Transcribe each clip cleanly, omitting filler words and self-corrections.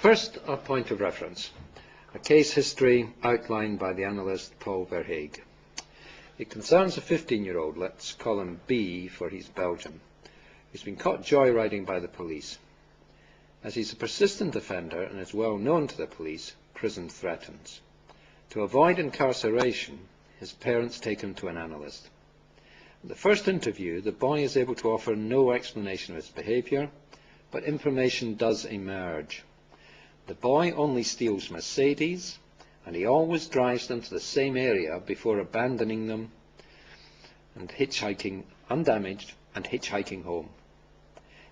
First, a point of reference, a case history outlined by the analyst Paul Verhaeghe. It concerns a 15-year-old, let's call him B for he's Belgian, who's been caught joyriding by the police. As he's a persistent offender and is well known to the police, prison threatens. To avoid incarceration, his parents take him to an analyst. At the first interview, the boy is able to offer no explanation of his behaviour, but information does emerge. The boy only steals Mercedes, and he always drives them to the same area before abandoning them and hitchhiking undamaged and hitchhiking home.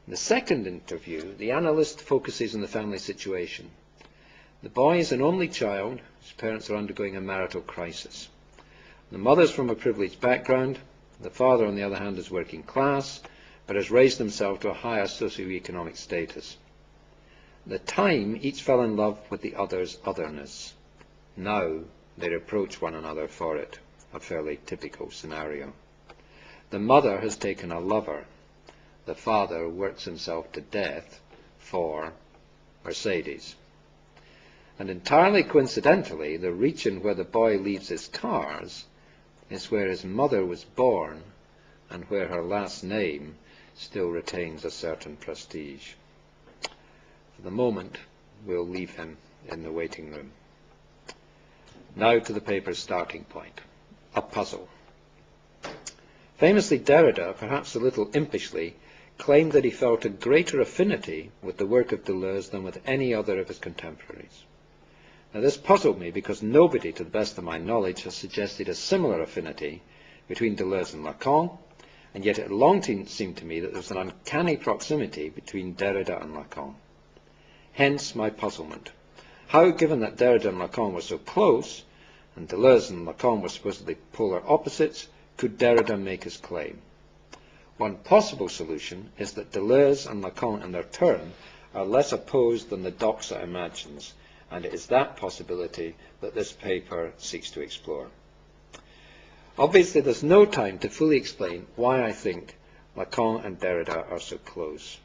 In the second interview, the analyst focuses on the family situation. The boy is an only child whose parents are undergoing a marital crisis. The mother is from a privileged background. The father, on the other hand, is working class, but has raised himself to a higher socioeconomic status. At the time, each fell in love with the other's otherness. Now they reproach one another for it, a fairly typical scenario. The mother has taken a lover. The father works himself to death for Mercedes. And entirely coincidentally, the region where the boy leaves his cars is where his mother was born and where her last name still retains a certain prestige. For the moment, we'll leave him in the waiting room. Now to the paper's starting point, a puzzle. Famously, Derrida, perhaps a little impishly, claimed that he felt a greater affinity with the work of Deleuze than with any other of his contemporaries. Now this puzzled me because nobody, to the best of my knowledge, has suggested a similar affinity between Deleuze and Lacan, and yet it long seemed to me that there was an uncanny proximity between Derrida and Lacan. Hence my puzzlement. How, given that Derrida and Lacan were so close, and Deleuze and Lacan were supposedly polar opposites, could Derrida make his claim? One possible solution is that Deleuze and Lacan in their turn are less opposed than the doxa imagines, and it is that possibility that this paper seeks to explore. Obviously, there's no time to fully explain why I think Lacan and Derrida are so close.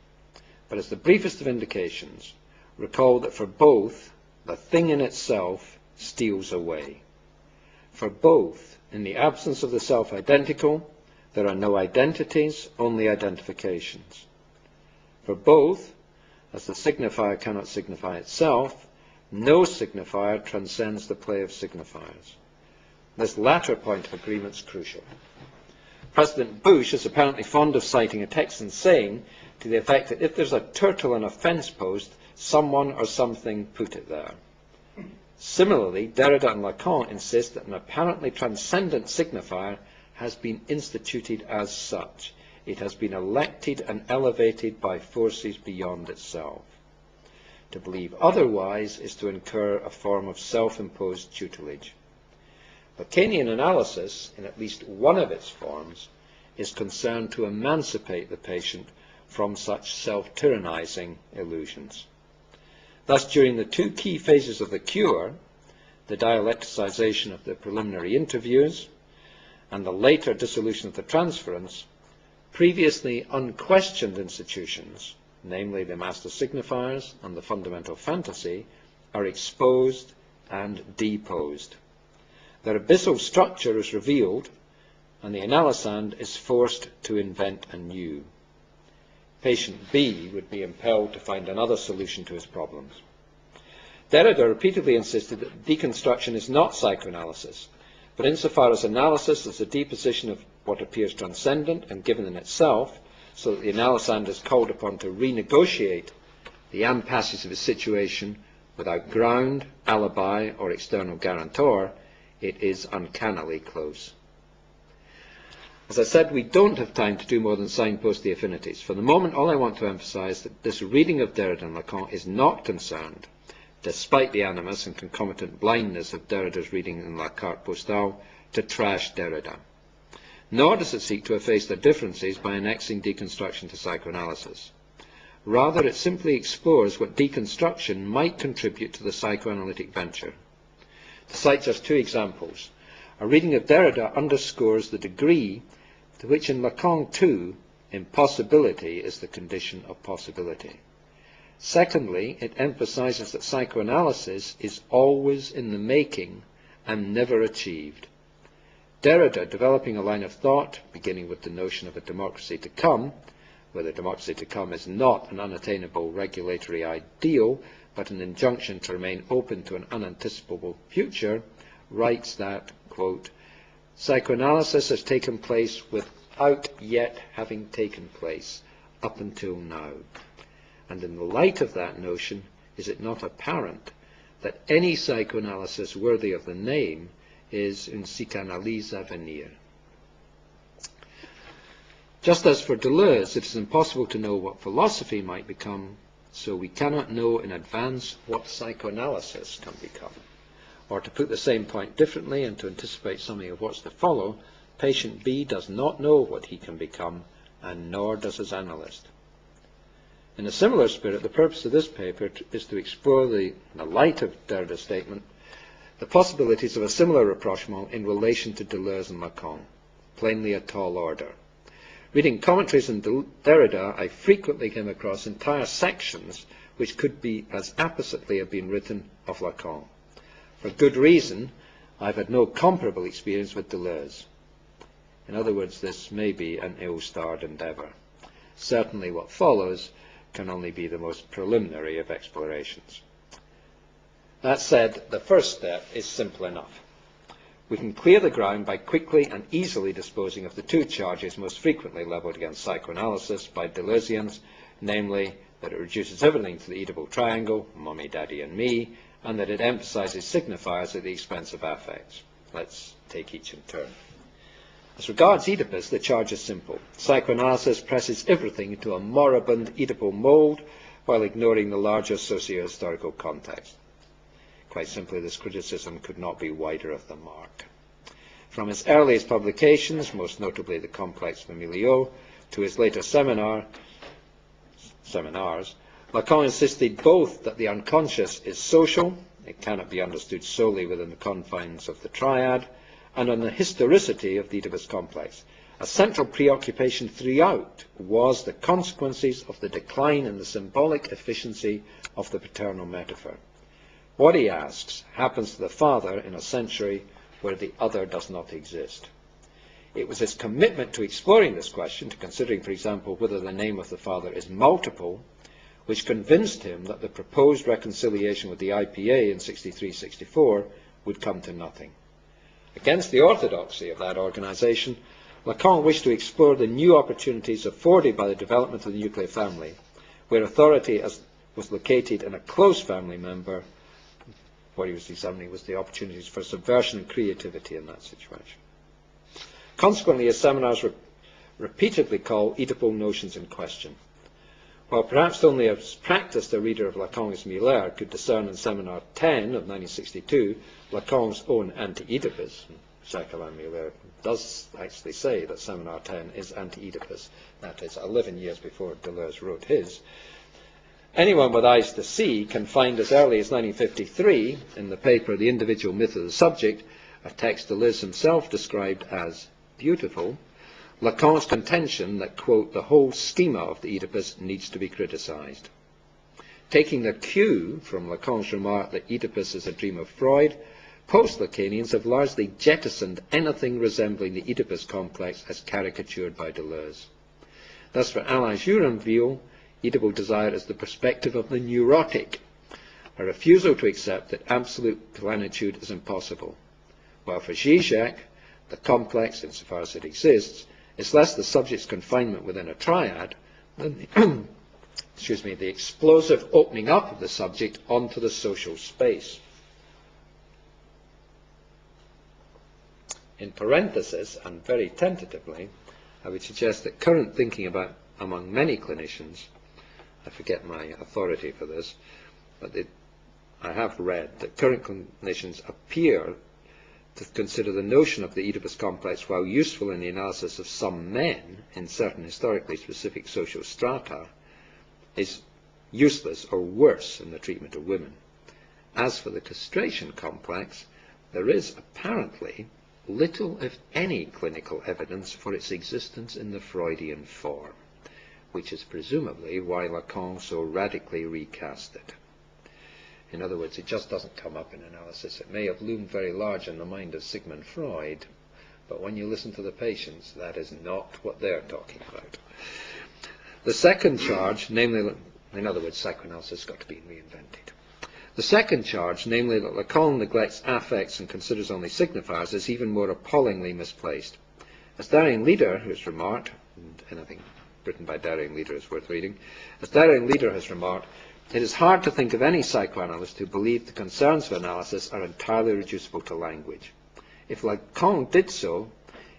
But as the briefest of indications, recall that for both, the thing in itself steals away. For both, in the absence of the self-identical, there are no identities, only identifications. For both, as the signifier cannot signify itself, no signifier transcends the play of signifiers. This latter point of agreement is crucial. President Bush is apparently fond of citing a Texan saying to the effect that if there's a turtle on a fence post, someone or something put it there. Similarly, Derrida and Lacan insist that an apparently transcendent signifier has been instituted as such. It has been elected and elevated by forces beyond itself. To believe otherwise is to incur a form of self-imposed tutelage. Lacanian analysis, in at least one of its forms, is concerned to emancipate the patient from such self-tyrannizing illusions. Thus, during the two key phases of the cure, the dialecticization of the preliminary interviews and the later dissolution of the transference, previously unquestioned institutions, namely the master signifiers and the fundamental fantasy, are exposed and deposed. Their abyssal structure is revealed, and the analysand is forced to invent anew. Patient B would be impelled to find another solution to his problems. Derrida repeatedly insisted that deconstruction is not psychoanalysis, but insofar as analysis is the deposition of what appears transcendent and given in itself, so that the analysand is called upon to renegotiate the impasses of his situation without ground, alibi, or external guarantor, it is uncannily close. As I said, we don't have time to do more than signpost the affinities. For the moment, all I want to emphasize is that this reading of Derrida and Lacan is not concerned, despite the animus and concomitant blindness of Derrida's reading in La Carte Postale, to trash Derrida. Nor does it seek to efface their differences by annexing deconstruction to psychoanalysis. Rather, it simply explores what deconstruction might contribute to the psychoanalytic venture. To cite just two examples, a reading of Derrida underscores the degree to which in Lacan too, impossibility is the condition of possibility. Secondly, it emphasizes that psychoanalysis is always in the making and never achieved. Derrida, developing a line of thought, beginning with the notion of a democracy to come, where the democracy to come is not an unattainable regulatory ideal, but an injunction to remain open to an unanticipable future, writes that, quote, psychoanalysis has taken place without yet having taken place up until now. And in the light of that notion, is it not apparent that any psychoanalysis worthy of the name is une psychanalyse à venir? Just as for Deleuze, it is impossible to know what philosophy might become, so we cannot know in advance what psychoanalysis can become. Or to put the same point differently and to anticipate something of what's to follow, patient B does not know what he can become, and nor does his analyst. In a similar spirit, the purpose of this paper is to explore, in the light of Derrida's statement, the possibilities of a similar rapprochement in relation to Deleuze and Lacan, plainly a tall order. Reading commentaries on Derrida, I frequently came across entire sections which could be as appositely have been written of Lacan. For good reason, I've had no comparable experience with Deleuze. In other words, this may be an ill-starred endeavour. Certainly what follows can only be the most preliminary of explorations. That said, the first step is simple enough. We can clear the ground by quickly and easily disposing of the two charges most frequently levelled against psychoanalysis by Deleuzians, namely that it reduces everything to the Oedipal triangle, mommy, daddy, and me, and that it emphasizes signifiers at the expense of affects. Let's take each in turn. As regards Oedipus, the charge is simple. Psychoanalysis presses everything into a moribund Oedipal mould while ignoring the larger socio-historical context. Quite simply, this criticism could not be wider of the mark. From his earliest publications, most notably The Complex Familiaux, to his later seminars, Lacan insisted both that the unconscious is social, it cannot be understood solely within the confines of the triad, and on the historicity of the Oedipus complex. A central preoccupation throughout was the consequences of the decline in the symbolic efficiency of the paternal metaphor. What, he asks, happens to the father in a century where the other does not exist? It was his commitment to exploring this question, to considering, for example, whether the name of the father is multiple, which convinced him that the proposed reconciliation with the IPA in 63-64 would come to nothing. Against the orthodoxy of that organization, Lacan wished to explore the new opportunities afforded by the development of the nuclear family, where authority was located in a close family member. What he was examining was the opportunities for subversion and creativity in that situation. Consequently, his seminars repeatedly call Oedipal notions in question. While perhaps only as practiced a reader of Lacan as Miller could discern in Seminar 10 of 1962 Lacan's own anti-Oedipus, Jacques-Alain Miller does actually say that Seminar 10 is anti-Oedipus, that is 11 years before Deleuze wrote his. Anyone with eyes to see can find as early as 1953, in the paper The Individual Myth of the Subject, a text Deleuze himself described as beautiful, Lacan's contention that, quote, the whole schema of the Oedipus needs to be criticized. Taking their cue from Lacan's remark that Oedipus is a dream of Freud, post-Lacanians have largely jettisoned anything resembling the Oedipus complex as caricatured by Deleuze. Thus, for Alain Juranville, Oedipal desire is the perspective of the neurotic, a refusal to accept that absolute plenitude is impossible, while for Zizek, the complex, insofar as it exists, is less the subject's confinement within a triad than the explosive opening up of the subject onto the social space. In parenthesis, and very tentatively, I would suggest that current thinking about among many clinicians, I forget my authority for this, but I have read that current clinicians appear to consider the notion of the Oedipus complex, while useful in the analysis of some men in certain historically specific social strata, is useless or worse in the treatment of women. As for the castration complex, there is apparently little, if any, clinical evidence for its existence in the Freudian form. which is presumably why Lacan so radically recast it. In other words, it just doesn't come up in analysis. It may have loomed very large in the mind of Sigmund Freud, but when you listen to the patients, that is not what they're talking about. The second charge, namely, in other words, psychoanalysis has got to be reinvented. The second charge, namely that Lacan neglects affects and considers only signifiers, is even more appallingly misplaced. As Darien Leader has remarked, and anything written by Darien Leader is worth reading, as Darien Leader has remarked, it is hard to think of any psychoanalyst who believed the concerns of analysis are entirely reducible to language. If Lacan did so,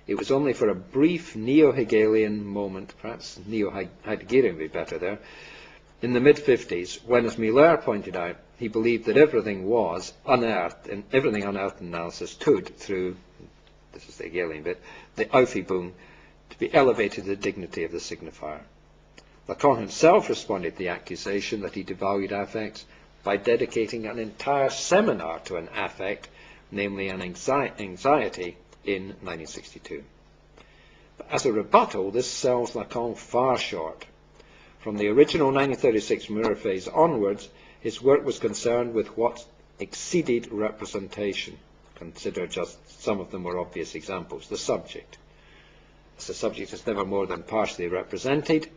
it was only for a brief neo-Hegelian moment, perhaps neo-Heideggerian would be better there, in the mid-50s, when, as Miller pointed out, he believed that everything was unearthed, and everything unearthed in analysis could, through, this is the Hegelian bit, the Aufhebung, to be elevated to the dignity of the signifier. Lacan himself responded to the accusation that he devalued affects by dedicating an entire seminar to an affect, namely an anxiety, in 1962. But as a rebuttal, this sells Lacan far short. From the original 1936 mirror phase onwards, his work was concerned with what exceeded representation. Consider just some of the more obvious examples. The subject. As the subject is never more than partially represented,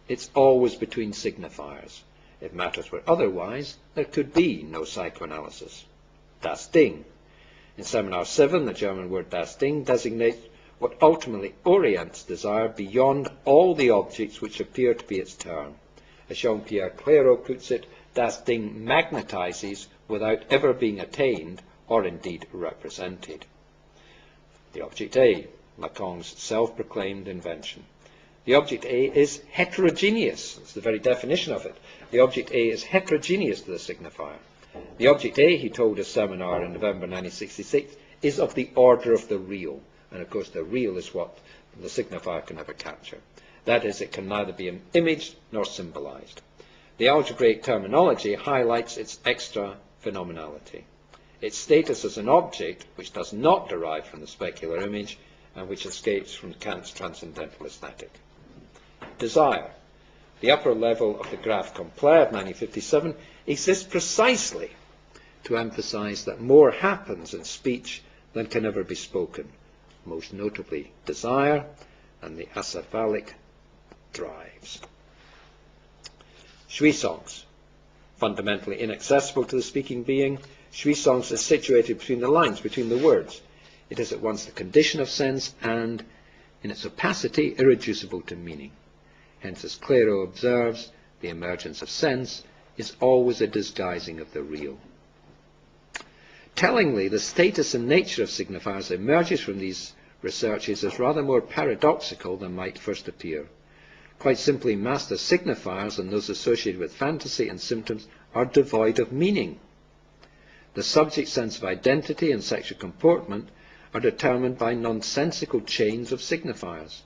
it's always between signifiers. If matters were otherwise, there could be no psychoanalysis. Das Ding. In Seminar 7, the German word das Ding designates what ultimately orients desire beyond all the objects which appear to be its term. As Jean-Pierre Clairaut puts it, das Ding magnetizes without ever being attained or indeed represented. The object A, Lacan's self-proclaimed invention. The object A is heterogeneous. That's the very definition of it. The object A is heterogeneous to the signifier. The object A, he told his seminar in November 1966, is of the order of the real. And of course the real is what the signifier can never capture. That is, it can neither be imaged nor symbolized. The algebraic terminology highlights its extra phenomenality. Its status as an object which does not derive from the specular image and which escapes from Kant's transcendental aesthetic. Desire. The upper level of the Graph Complet of 1957 exists precisely to emphasize that more happens in speech than can ever be spoken, most notably desire and the acephalic drives. Jouissance. Fundamentally inaccessible to the speaking being, jouissance is situated between the lines, between the words. It is at once the condition of sense and, in its opacity, irreducible to meaning. Hence, as Clairaut observes, the emergence of sense is always a disguising of the real. Tellingly, the status and nature of signifiers emerges from these researches as rather more paradoxical than might first appear. Quite simply, master signifiers and those associated with fantasy and symptoms are devoid of meaning. The subject's sense of identity and sexual comportment are determined by nonsensical chains of signifiers.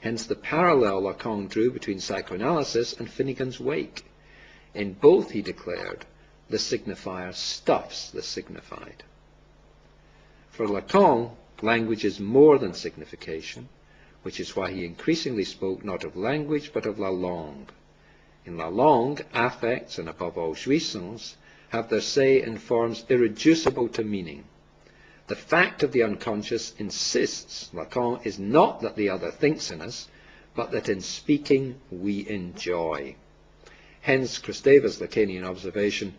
Hence the parallel Lacan drew between psychoanalysis and Finnegan's Wake. In both, he declared, the signifier stuffs the signified. For Lacan, language is more than signification, which is why he increasingly spoke not of language but of la langue. In la langue, affects, and above all jouissance, have their say in forms irreducible to meaning. The fact of the unconscious insists, Lacan, is not that the other thinks in us, but that in speaking we enjoy. Hence Kristeva's Lacanian observation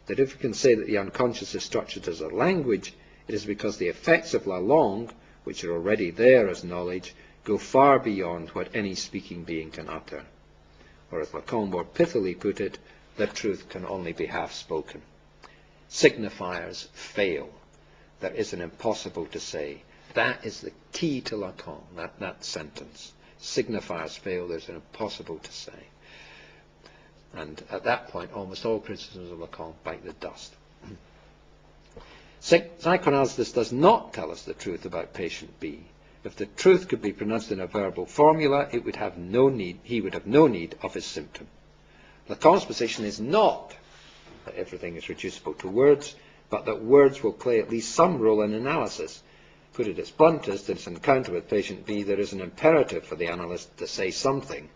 that if we can say that the unconscious is structured as a language, it is because the effects of la langue, which are already there as knowledge, go far beyond what any speaking being can utter. Or as Lacan more pithily put it, that truth can only be half spoken. Signifiers fail. There is an impossible to say. That is the key to Lacan, that sentence. Signifiers fail, there's an impossible to say. And at that point, almost all criticisms of Lacan bite the dust. Psychoanalysis does not tell us the truth about patient B. If the truth could be pronounced in a verbal formula, he would have no need of his symptom. Lacan's position is not that everything is reducible to words, but that words will play at least some role in analysis. Put it its bluntest, in its encounter with patient B, there is an imperative for the analyst to say something,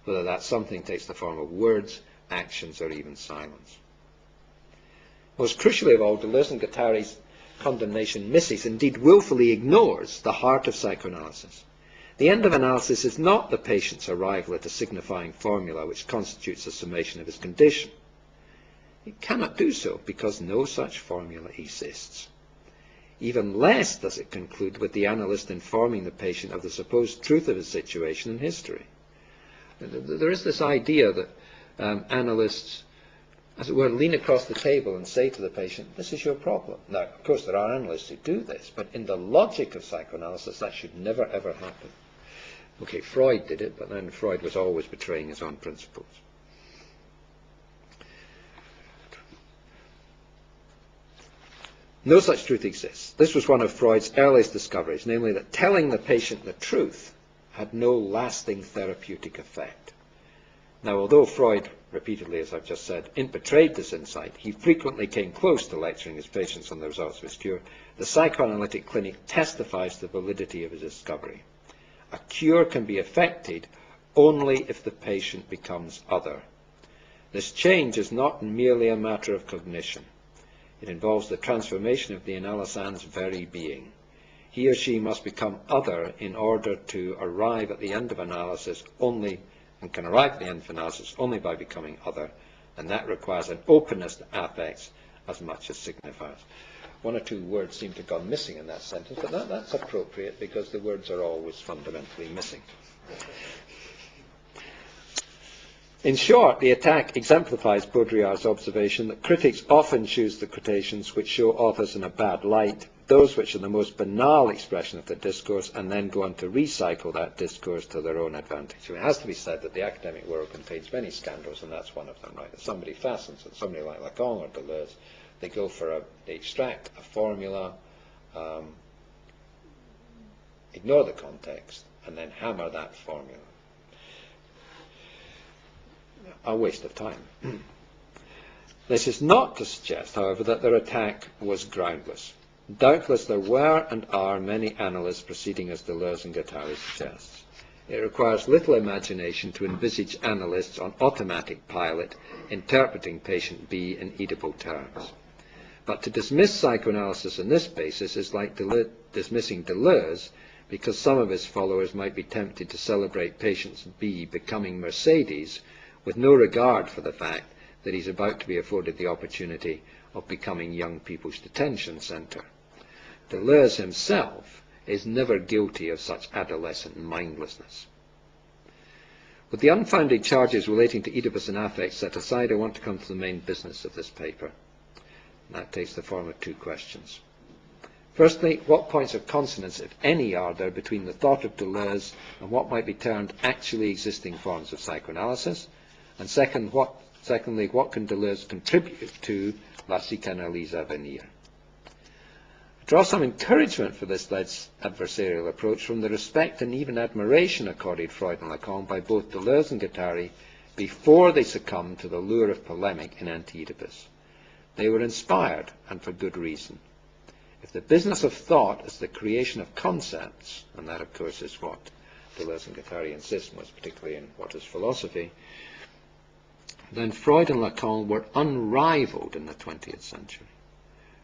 whether that something takes the form of words, actions, or even silence. Most crucially of all, Deleuze and Guattari's condemnation misses, indeed willfully ignores, the heart of psychoanalysis. The end of analysis is not the patient's arrival at a signifying formula which constitutes a summation of his condition. It cannot do so because no such formula exists. Even less does it conclude with the analyst informing the patient of the supposed truth of his situation and history. There is this idea that analysts, as it were, lean across the table and say to the patient, this is your problem. Now, of course, there are analysts who do this, but in the logic of psychoanalysis, that should never, ever happen. Okay, Freud did it, but then Freud was always betraying his own principles. No such truth exists. This was one of Freud's earliest discoveries, namely that telling the patient the truth had no lasting therapeutic effect. Now, although Freud, repeatedly, as I've just said, betrayed this insight, he frequently came close to lecturing his patients on the results of his cure. The psychoanalytic clinic testifies to the validity of his discovery. A cure can be effected only if the patient becomes other. This change is not merely a matter of cognition. It involves the transformation of the analysand's very being. He or she must become other in order to arrive at the end of analysis only, and can arrive at the end of analysis only by becoming other, and that requires an openness to affects as much as signifiers. One or two words seem to have gone missing in that sentence, but that's appropriate because the words are always fundamentally missing. In short, the attack exemplifies Baudrillard's observation that critics often choose the quotations which show authors in a bad light, those which are the most banal expression of their discourse, and then go on to recycle that discourse to their own advantage. So it has to be said that the academic world contains many scandals, and that's one of them, right? If somebody fastens on somebody like Lacan or Deleuze, they go for they extract a formula, ignore the context, and then hammer that formula. A waste of time. This is not to suggest, however, that their attack was groundless. Doubtless there were and are many analysts proceeding as Deleuze and Guattari suggests. It requires little imagination to envisage analysts on automatic pilot interpreting patient B in edible terms. But to dismiss psychoanalysis on this basis is like dismissing Deleuze because some of his followers might be tempted to celebrate patient B becoming Mercedes with no regard for the fact that he's about to be afforded the opportunity of becoming young people's detention centre. Deleuze himself is never guilty of such adolescent mindlessness. With the unfounded charges relating to Oedipus and affect set aside, I want to come to the main business of this paper. And that takes the form of two questions. Firstly, what points of consonance, if any, are there between the thought of Deleuze and what might be termed actually existing forms of psychoanalysis? And secondly, what can Deleuze contribute to la psychanalyse à venir? I draw some encouragement for this less adversarial approach from the respect and even admiration accorded Freud and Lacan by both Deleuze and Guattari before they succumbed to the lure of polemic in Anti-Oedipus. They were inspired, and for good reason. If the business of thought is the creation of concepts, and that of course is what Deleuze and Guattari insist most particularly in what is philosophy, then Freud and Lacan were unrivaled in the 20th century.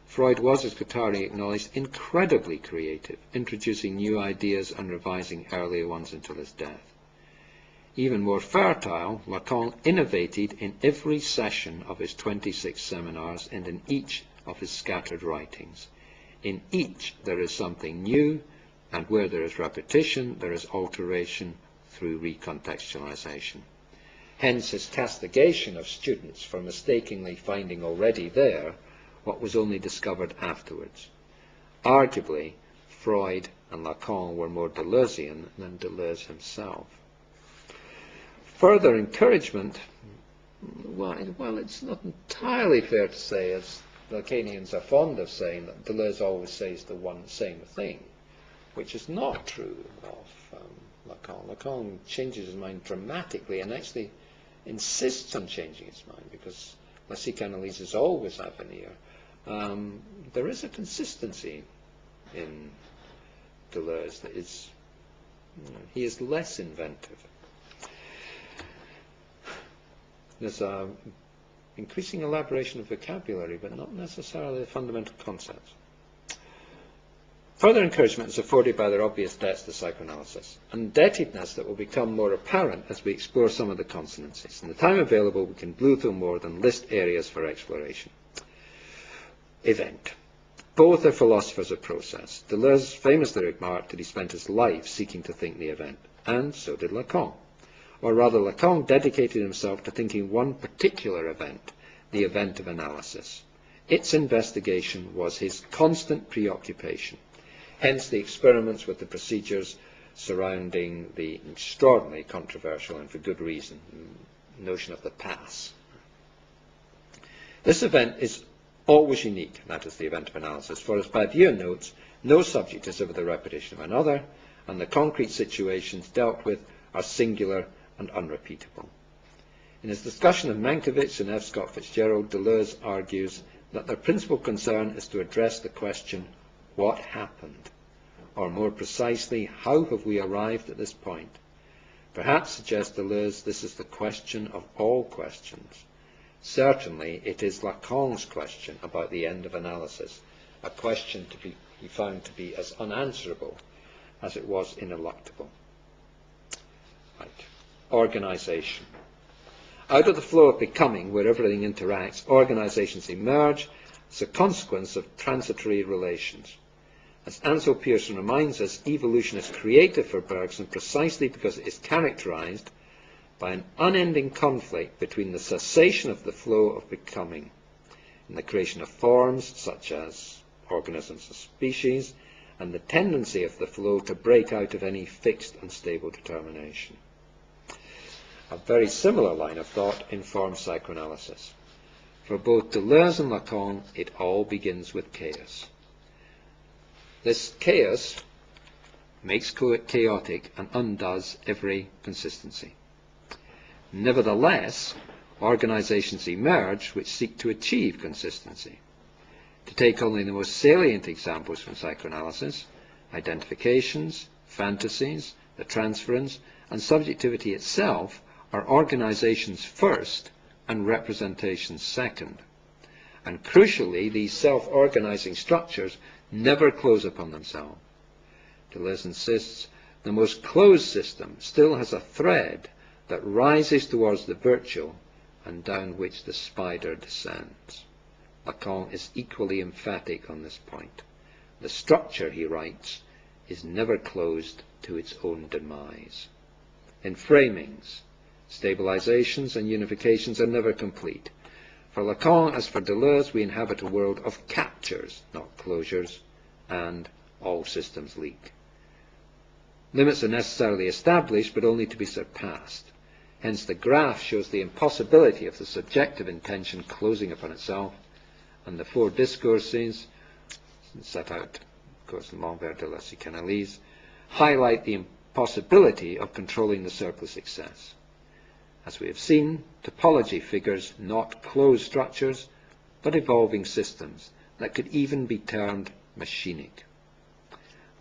Freud was, as Guattari acknowledged, incredibly creative, introducing new ideas and revising earlier ones until his death. Even more fertile, Lacan innovated in every session of his 26 seminars and in each of his scattered writings. In each there is something new, and where there is repetition, there is alteration through recontextualization. Hence his castigation of students for mistakenly finding already there what was only discovered afterwards. Arguably, Freud and Lacan were more Deleuzian than Deleuze himself. Further encouragement, well, it's not entirely fair to say, as Lacanians are fond of saying, that Deleuze always says the one same thing, which is not true of Lacan. Lacan changes his mind dramatically and actually insists on changing his mind because la psychanalyse is always à venir. There is a consistency in Deleuze that is, he is less inventive. There's an increasing elaboration of vocabulary, but not necessarily the fundamental concepts. Further encouragement is afforded by their obvious debts to psychoanalysis, indebtedness that will become more apparent as we explore some of the consonancies. In the time available, we can blue through more than list areas for exploration. Event. Both are philosophers of process. Deleuze famously remarked that he spent his life seeking to think the event, and so did Lacan. Or rather, Lacan dedicated himself to thinking one particular event, the event of analysis. Its investigation was his constant preoccupation. Hence the experiments with the procedures surrounding the extraordinarily controversial, and for good reason, notion of the pass. This event is always unique, that is the event of analysis, for as Badiou notes, no subject is ever the repetition of another, and the concrete situations dealt with are singular and unrepeatable. In his discussion of Mankiewicz and F. Scott Fitzgerald, Deleuze argues that their principal concern is to address the question, what happened? Or more precisely, how have we arrived at this point? Perhaps, suggests Deleuze, this is the question of all questions. Certainly, it is Lacan's question about the end of analysis, a question he found to be as unanswerable as it was ineluctable. Right. Organisation. Out of the flow of becoming, where everything interacts, organisations emerge as a consequence of transitory relations. As Ansel Pearson reminds us, evolution is creative for Bergson precisely because it is characterized by an unending conflict between the cessation of the flow of becoming in the creation of forms, such as organisms or species, and the tendency of the flow to break out of any fixed and stable determination. A very similar line of thought informs psychoanalysis. For both Deleuze and Lacan, it all begins with chaos. This chaos makes chaotic and undoes every consistency. Nevertheless, organizations emerge which seek to achieve consistency. To take only the most salient examples from psychoanalysis, identifications, fantasies, the transference, and subjectivity itself are organizations first and representations second. And crucially, these self-organizing structures never close upon themselves. Deleuze insists the most closed system still has a thread that rises towards the virtual and down which the spider descends. Lacan is equally emphatic on this point. The structure, he writes, is never closed to its own demise. In framings, stabilizations and unifications are never complete. For Lacan, as for Deleuze, we inhabit a world of captures, not closures, and all systems leak. Limits are necessarily established, but only to be surpassed. Hence the graph shows the impossibility of the subjective intention closing upon itself, and the four discourses, set out, of course, in L'Envers de la Psychanalyse, highlight the impossibility of controlling the surplus excess. As we have seen, topology figures not closed structures, but evolving systems that could even be termed machinic.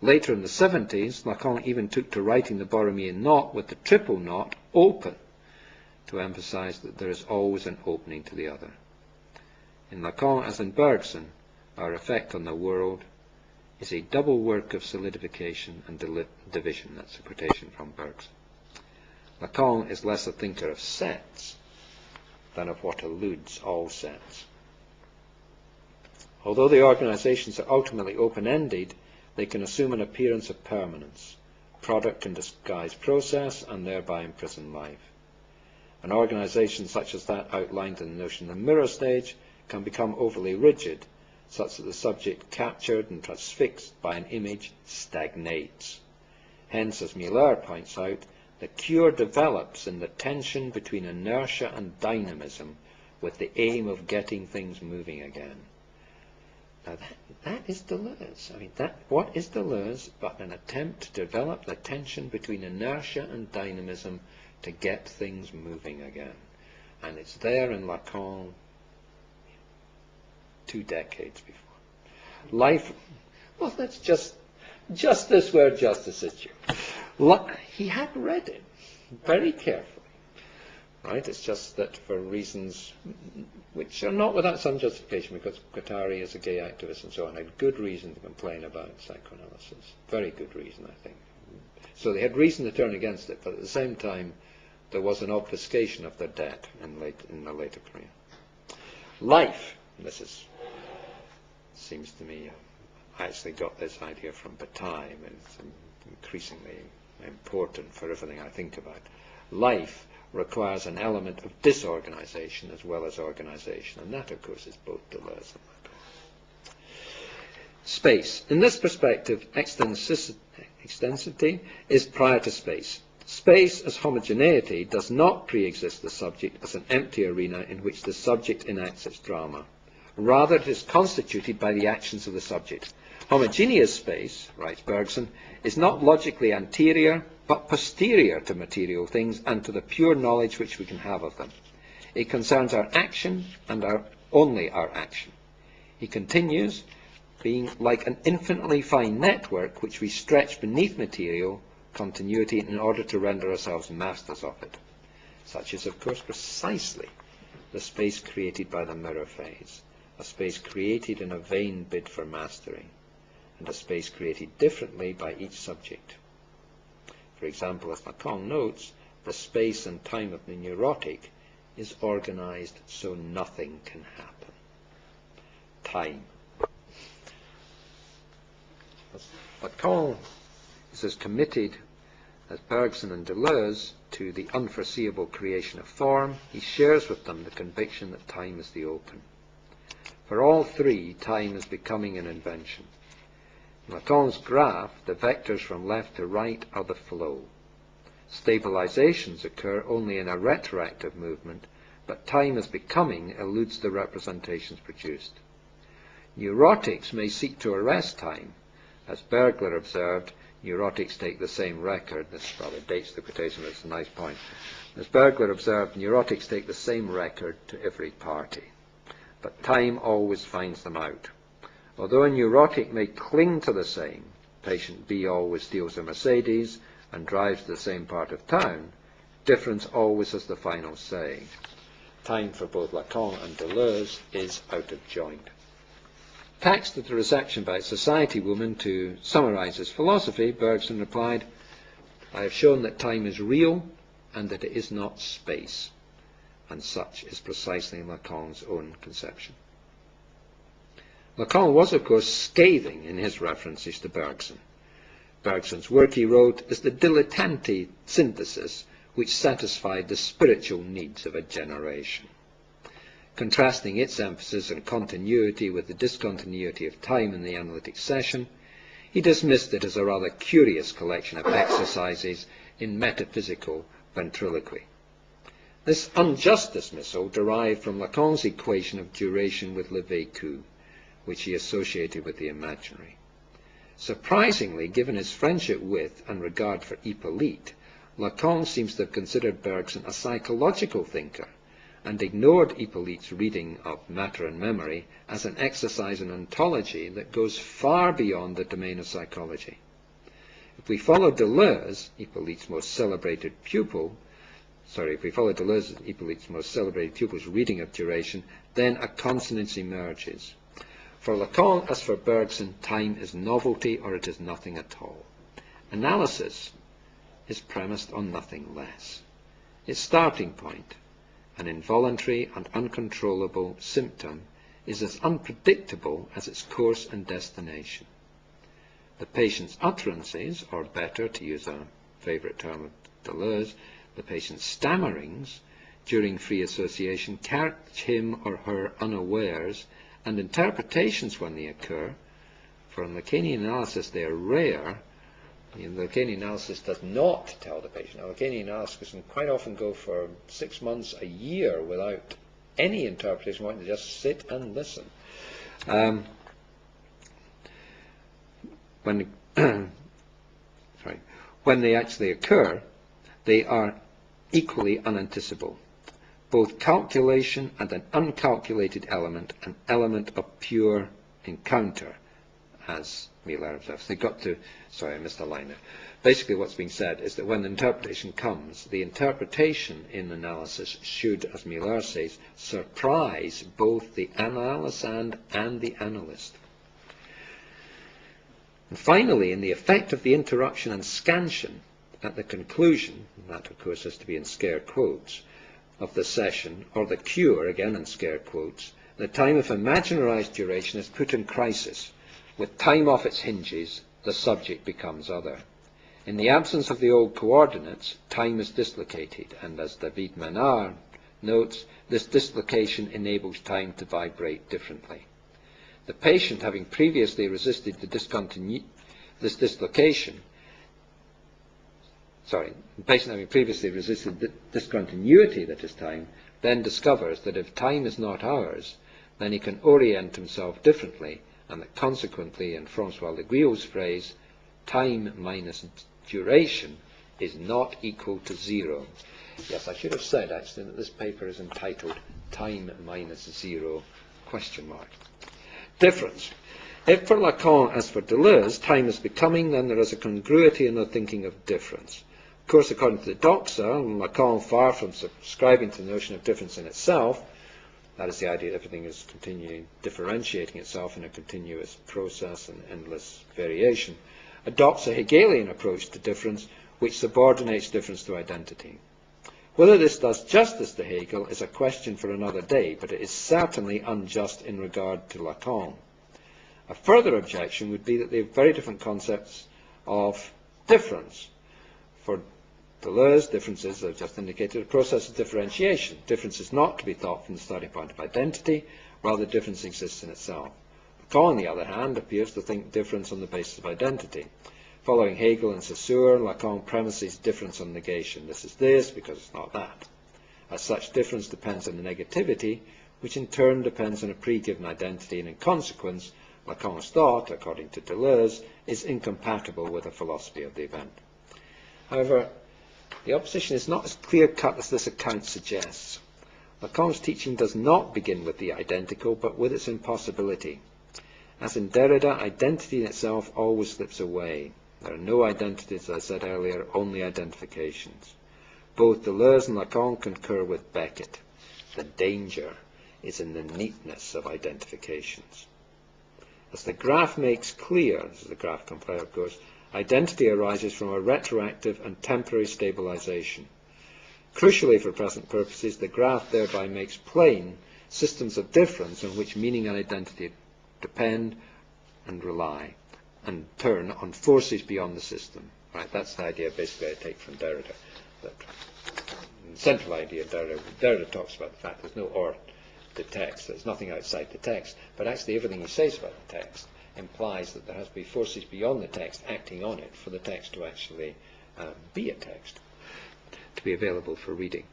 Later in the 70s, Lacan even took to writing the Borromean knot with the triple knot open, to emphasize that there is always an opening to the other. In Lacan, as in Bergson, our effect on the world is a double work of solidification and division. That's a quotation from Bergson. Lacan is less a thinker of sets than of what eludes all sets. Although the organizations are ultimately open-ended, they can assume an appearance of permanence. Product can disguise process and thereby imprison life. An organization such as that outlined in the notion of the mirror stage can become overly rigid, such that the subject captured and transfixed by an image stagnates. Hence, as Miller points out, the cure develops in the tension between inertia and dynamism with the aim of getting things moving again. Now that is Deleuze. I mean, what is Deleuze but an attempt to develop the tension between inertia and dynamism to get things moving again? And it's there in Lacan 2 decades before. Life, well, that's just justice where justice is due. He had read it very carefully. right? It's just that for reasons which are not without some justification, because Guattari is a gay activist and so on, had good reason to complain about psychoanalysis. Very good reason, I think. So they had reason to turn against it, but at the same time, there was an obfuscation of their debt in the later career. Life, seems to me, I actually got this idea from Bataille, and it's increasingly important for everything I think about. Life requires an element of disorganization as well as organization, and that, of course, is both Deleuze and Lacan. Space. In this perspective, extensity is prior to space. Space as homogeneity does not pre-exist the subject as an empty arena in which the subject enacts its drama. Rather, it is constituted by the actions of the subject. Homogeneous space, writes Bergson, is not logically anterior, but posterior to material things and to the pure knowledge which we can have of them. It concerns our action and only our action. He continues, being like an infinitely fine network which we stretch beneath material continuity in order to render ourselves masters of it. Such is, of course, precisely the space created by the mirror phase, a space created in a vain bid for mastery, and a space created differently by each subject. For example, as Lacan notes, the space and time of the neurotic is organized so nothing can happen. Time. Lacan is as committed as Bergson and Deleuze to the unforeseeable creation of form. He shares with them the conviction that time is the open. For all three, time is becoming an invention. In Lacan's graph, the vectors from left to right are the flow. Stabilizations occur only in a retroactive movement, but time as becoming eludes the representations produced. Neurotics may seek to arrest time. As Bergler observed, neurotics take the same record. This probably dates the quotation, but it's a nice point. As Bergler observed, neurotics take the same record to every party, but time always finds them out. Although a neurotic may cling to the same, patient B always steals a Mercedes and drives to the same part of town, difference always has the final say. Time for both Lacan and Deleuze is out of joint. Taxed at the reception by a society woman to summarize his philosophy, Bergson replied, "I have shown that time is real and that it is not space." And such is precisely Lacan's own conception. Lacan was, of course, scathing in his references to Bergson. Bergson's work, he wrote, is the dilettante synthesis which satisfied the spiritual needs of a generation. Contrasting its emphasis on continuity with the discontinuity of time in the analytic session, he dismissed it as a rather curious collection of exercises in metaphysical ventriloquy. This unjust dismissal derived from Lacan's equation of duration with le vécu, which he associated with the imaginary. Surprisingly, given his friendship with and regard for Hippolyte, Lacan seems to have considered Bergson a psychological thinker, and ignored Hippolyte's reading of Matter and Memory as an exercise in ontology that goes far beyond the domain of psychology. If we follow Deleuze, Hippolyte's most celebrated pupil's reading of duration, then a consonance emerges. For Lacan, as for Bergson, time is novelty or it is nothing at all. Analysis is premised on nothing less. Its starting point, an involuntary and uncontrollable symptom, is as unpredictable as its course and destination. The patient's utterances, or better, to use a favourite term of Deleuze, the patient's stammerings during free association catch him or her unawares, and interpretations when they occur, for in Lacanian analysis they are rare. Lacanian analysis does not tell the patient. Lacanian analysis can quite often go for 6 months, a year, without any interpretation, wanting to just sit and listen. When they actually occur, they are equally unanticipable. Both calculation and an uncalculated element, an element of pure encounter, as Miller observes. They got to, sorry, I missed a line there. Basically what's being said is that when the interpretation comes, the interpretation in analysis should, as Miller says, surprise both the analysand and the analyst. And finally, in the effect of the interruption and scansion at the conclusion, and that of course has to be in scare quotes, of the session, or the cure, again in scare quotes, the time of imaginarized duration is put in crisis. With time off its hinges, the subject becomes other. In the absence of the old coordinates, time is dislocated, and as David Menard notes, this dislocation enables time to vibrate differently. The patient, having previously resisted the discontinuity that is time, then discovers that if time is not ours, then he can orient himself differently, and that consequently, in François Leguilleau's phrase, time minus duration is not equal to zero. Yes, I should have said actually that this paper is entitled Time minus zero, question mark. Difference. If for Lacan as for Deleuze, time is becoming, then there is a congruity in the thinking of difference. Of course, according to the Doxa, Lacan, far from subscribing to the notion of difference in itself, that is the idea that everything is continuing differentiating itself in a continuous process and endless variation, adopts a Hegelian approach to difference which subordinates difference to identity. Whether this does justice to Hegel is a question for another day, but it is certainly unjust in regard to Lacan. A further objection would be that they have very different concepts of difference. For Deleuze, difference is, as I've just indicated, a process of differentiation. Difference is not to be thought from the starting point of identity, rather difference exists in itself. Lacan, on the other hand, appears to think difference on the basis of identity. Following Hegel and Saussure, Lacan premises difference on negation. This is this because it's not that. As such, difference depends on the negativity, which in turn depends on a pre-given identity, and in consequence, Lacan's thought, according to Deleuze, is incompatible with a philosophy of the event. However, the opposition is not as clear-cut as this account suggests. Lacan's teaching does not begin with the identical, but with its impossibility. As in Derrida, identity in itself always slips away. There are no identities, as I said earlier, only identifications. Both Deleuze and Lacan concur with Beckett. The danger is in the neatness of identifications. As the graph makes clear, this is the graph compare, of course, identity arises from a retroactive and temporary stabilization. Crucially for present purposes, the graph thereby makes plain systems of difference on which meaning and identity depend and rely, and turn on forces beyond the system. Right? That's the idea basically I take from Derrida. The central idea of Derrida talks about the fact there's no or to text, there's nothing outside the text, but actually everything he says about the text implies that there has to be forces beyond the text acting on it for the text to actually be a text, to be available for reading.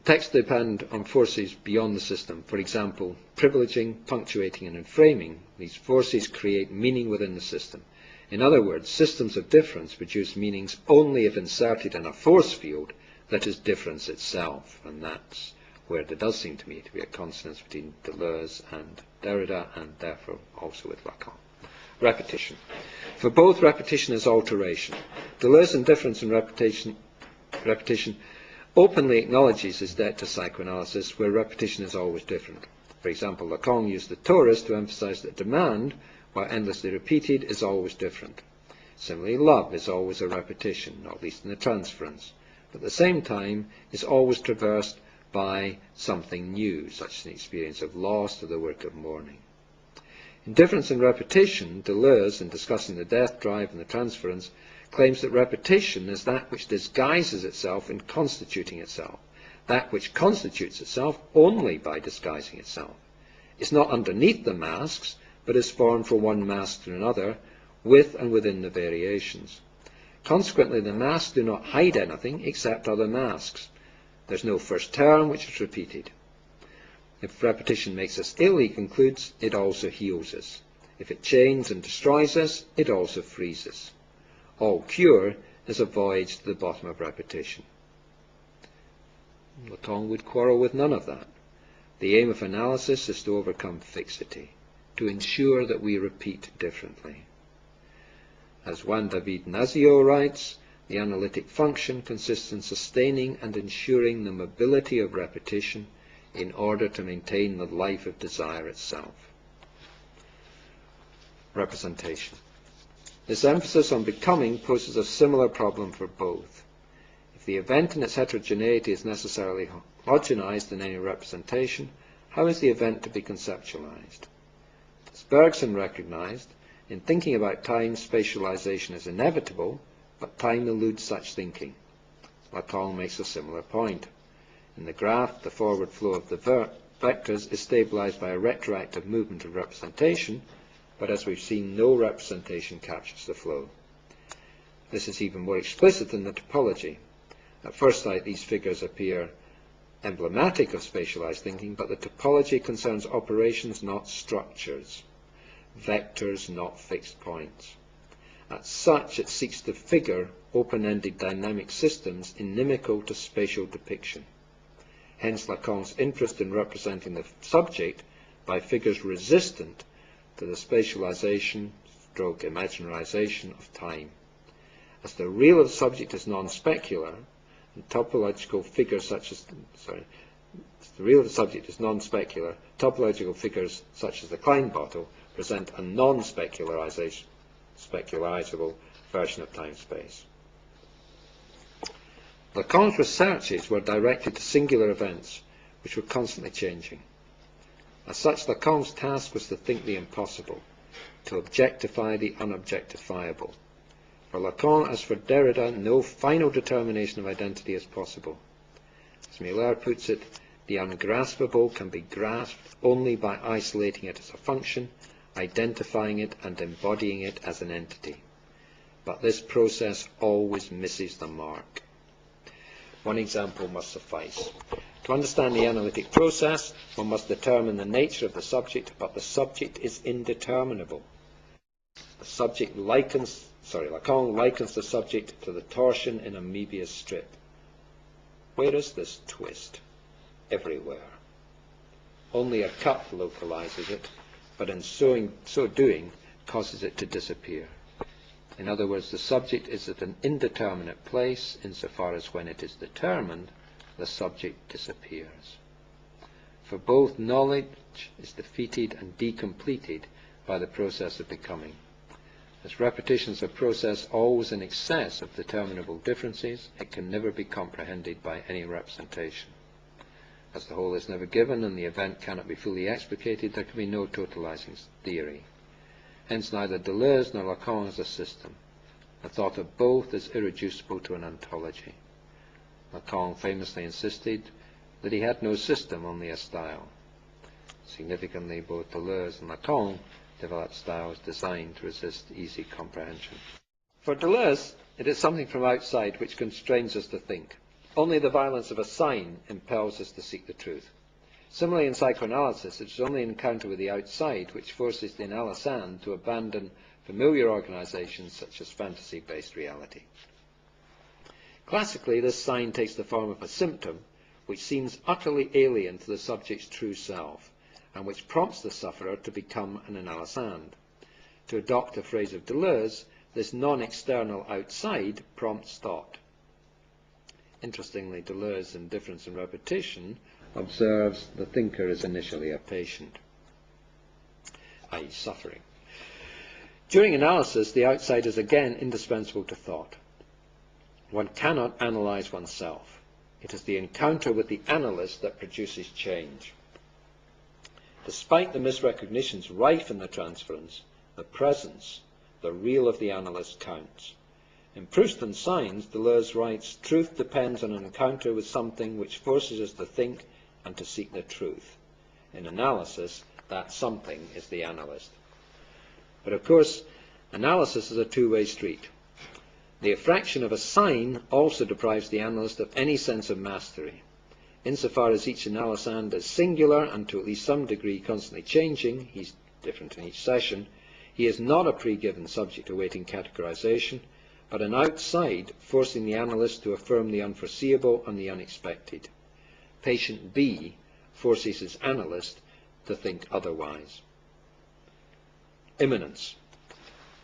Texts depend on forces beyond the system. For example, privileging, punctuating, and inframing. These forces create meaning within the system. In other words, systems of difference produce meanings only if inserted in a force field that is difference itself. And that's where there does seem to me to be a consonance between Deleuze and Derrida, and therefore also with Lacan. Repetition. For both, repetition is alteration. Deleuze in Difference and Repetition openly acknowledges his debt to psychoanalysis, where repetition is always different. For example, Lacan used the torus to emphasize that demand, while endlessly repeated, is always different. Similarly, love is always a repetition, not least in the transference, but at the same time is always traversed by something new, such as an experience of loss or the work of mourning. In Difference and Repetition, Deleuze, in discussing the death drive and the transference, claims that repetition is that which disguises itself in constituting itself, that which constitutes itself only by disguising itself. It's not underneath the masks, but is formed from one mask to another, with and within the variations. Consequently, the masks do not hide anything except other masks. There's no first term which is repeated. If repetition makes us ill, he concludes, it also heals us. If it chains and destroys us, it also frees us. All cure is a voyage to the bottom of repetition. Lacan would quarrel with none of that. The aim of analysis is to overcome fixity, to ensure that we repeat differently. As Juan David Nazio writes, the analytic function consists in sustaining and ensuring the mobility of repetition in order to maintain the life of desire itself. Representation. This emphasis on becoming poses a similar problem for both. If the event in its heterogeneity is necessarily homogenized in any representation, how is the event to be conceptualized? As Bergson recognized, in thinking about time, spatialization is inevitable, but time eludes such thinking. Lacan makes a similar point. In the graph, the forward flow of the vectors is stabilized by a retroactive movement of representation, but as we've seen, no representation captures the flow. This is even more explicit in the topology. At first sight, these figures appear emblematic of spatialized thinking, but the topology concerns operations, not structures, vectors, not fixed points. As such, it seeks to figure open-ended dynamic systems inimical to spatial depiction. Hence Lacan's interest in representing the subject by figures resistant to the spatialization stroke imaginarization of time. As the real of the subject is non-specular, and topological figures such as the real of the subject is non-specular, topological figures such as the Klein bottle present a non-specularizable version of time-space. Lacan's researches were directed to singular events which were constantly changing. As such, Lacan's task was to think the impossible, to objectify the unobjectifiable. For Lacan, as for Derrida, no final determination of identity is possible. As Miller puts it, the ungraspable can be grasped only by isolating it as a function, identifying it and embodying it as an entity. But this process always misses the mark. One example must suffice. To understand the analytic process, one must determine the nature of the subject, but the subject is indeterminable. Lacan likens the subject to the torsion in a Möbius strip. Where is this twist? Everywhere. Only a cut localizes it, but in so doing causes it to disappear. In other words, the subject is at an indeterminate place insofar as when it is determined, the subject disappears. For both, knowledge is defeated and decompleted by the process of becoming. As repetition is a process always in excess of determinable differences, it can never be comprehended by any representation. As the whole is never given and the event cannot be fully explicated, there can be no totalizing theory. Hence neither Deleuze nor Lacan is a system. The thought of both is irreducible to an ontology. Lacan famously insisted that he had no system, only a style. Significantly, both Deleuze and Lacan developed styles designed to resist easy comprehension. For Deleuze, it is something from outside which constrains us to think. Only the violence of a sign impels us to seek the truth. Similarly, in psychoanalysis, it is only an encounter with the outside which forces the analysand to abandon familiar organizations such as fantasy-based reality. Classically, this sign takes the form of a symptom which seems utterly alien to the subject's true self, and which prompts the sufferer to become an analysand. To adopt a phrase of Deleuze, this non-external outside prompts thought. Interestingly, Deleuze, in Difference and Repetition, observes the thinker is initially a patient, i.e. suffering. During analysis, the outside is again indispensable to thought. One cannot analyze oneself. It is the encounter with the analyst that produces change. Despite the misrecognitions rife in the transference, the presence, the real of the analyst counts. In Proust and Signs, Deleuze writes, truth depends on an encounter with something which forces us to think and to seek the truth. In analysis, that something is the analyst. But of course, analysis is a two-way street. The effraction of a sign also deprives the analyst of any sense of mastery. Insofar as each analysand is singular and to at least some degree constantly changing, he's different in each session, he is not a pre-given subject awaiting categorization, but an outside forcing the analyst to affirm the unforeseeable and the unexpected. Patient B forces his analyst to think otherwise. Immanence.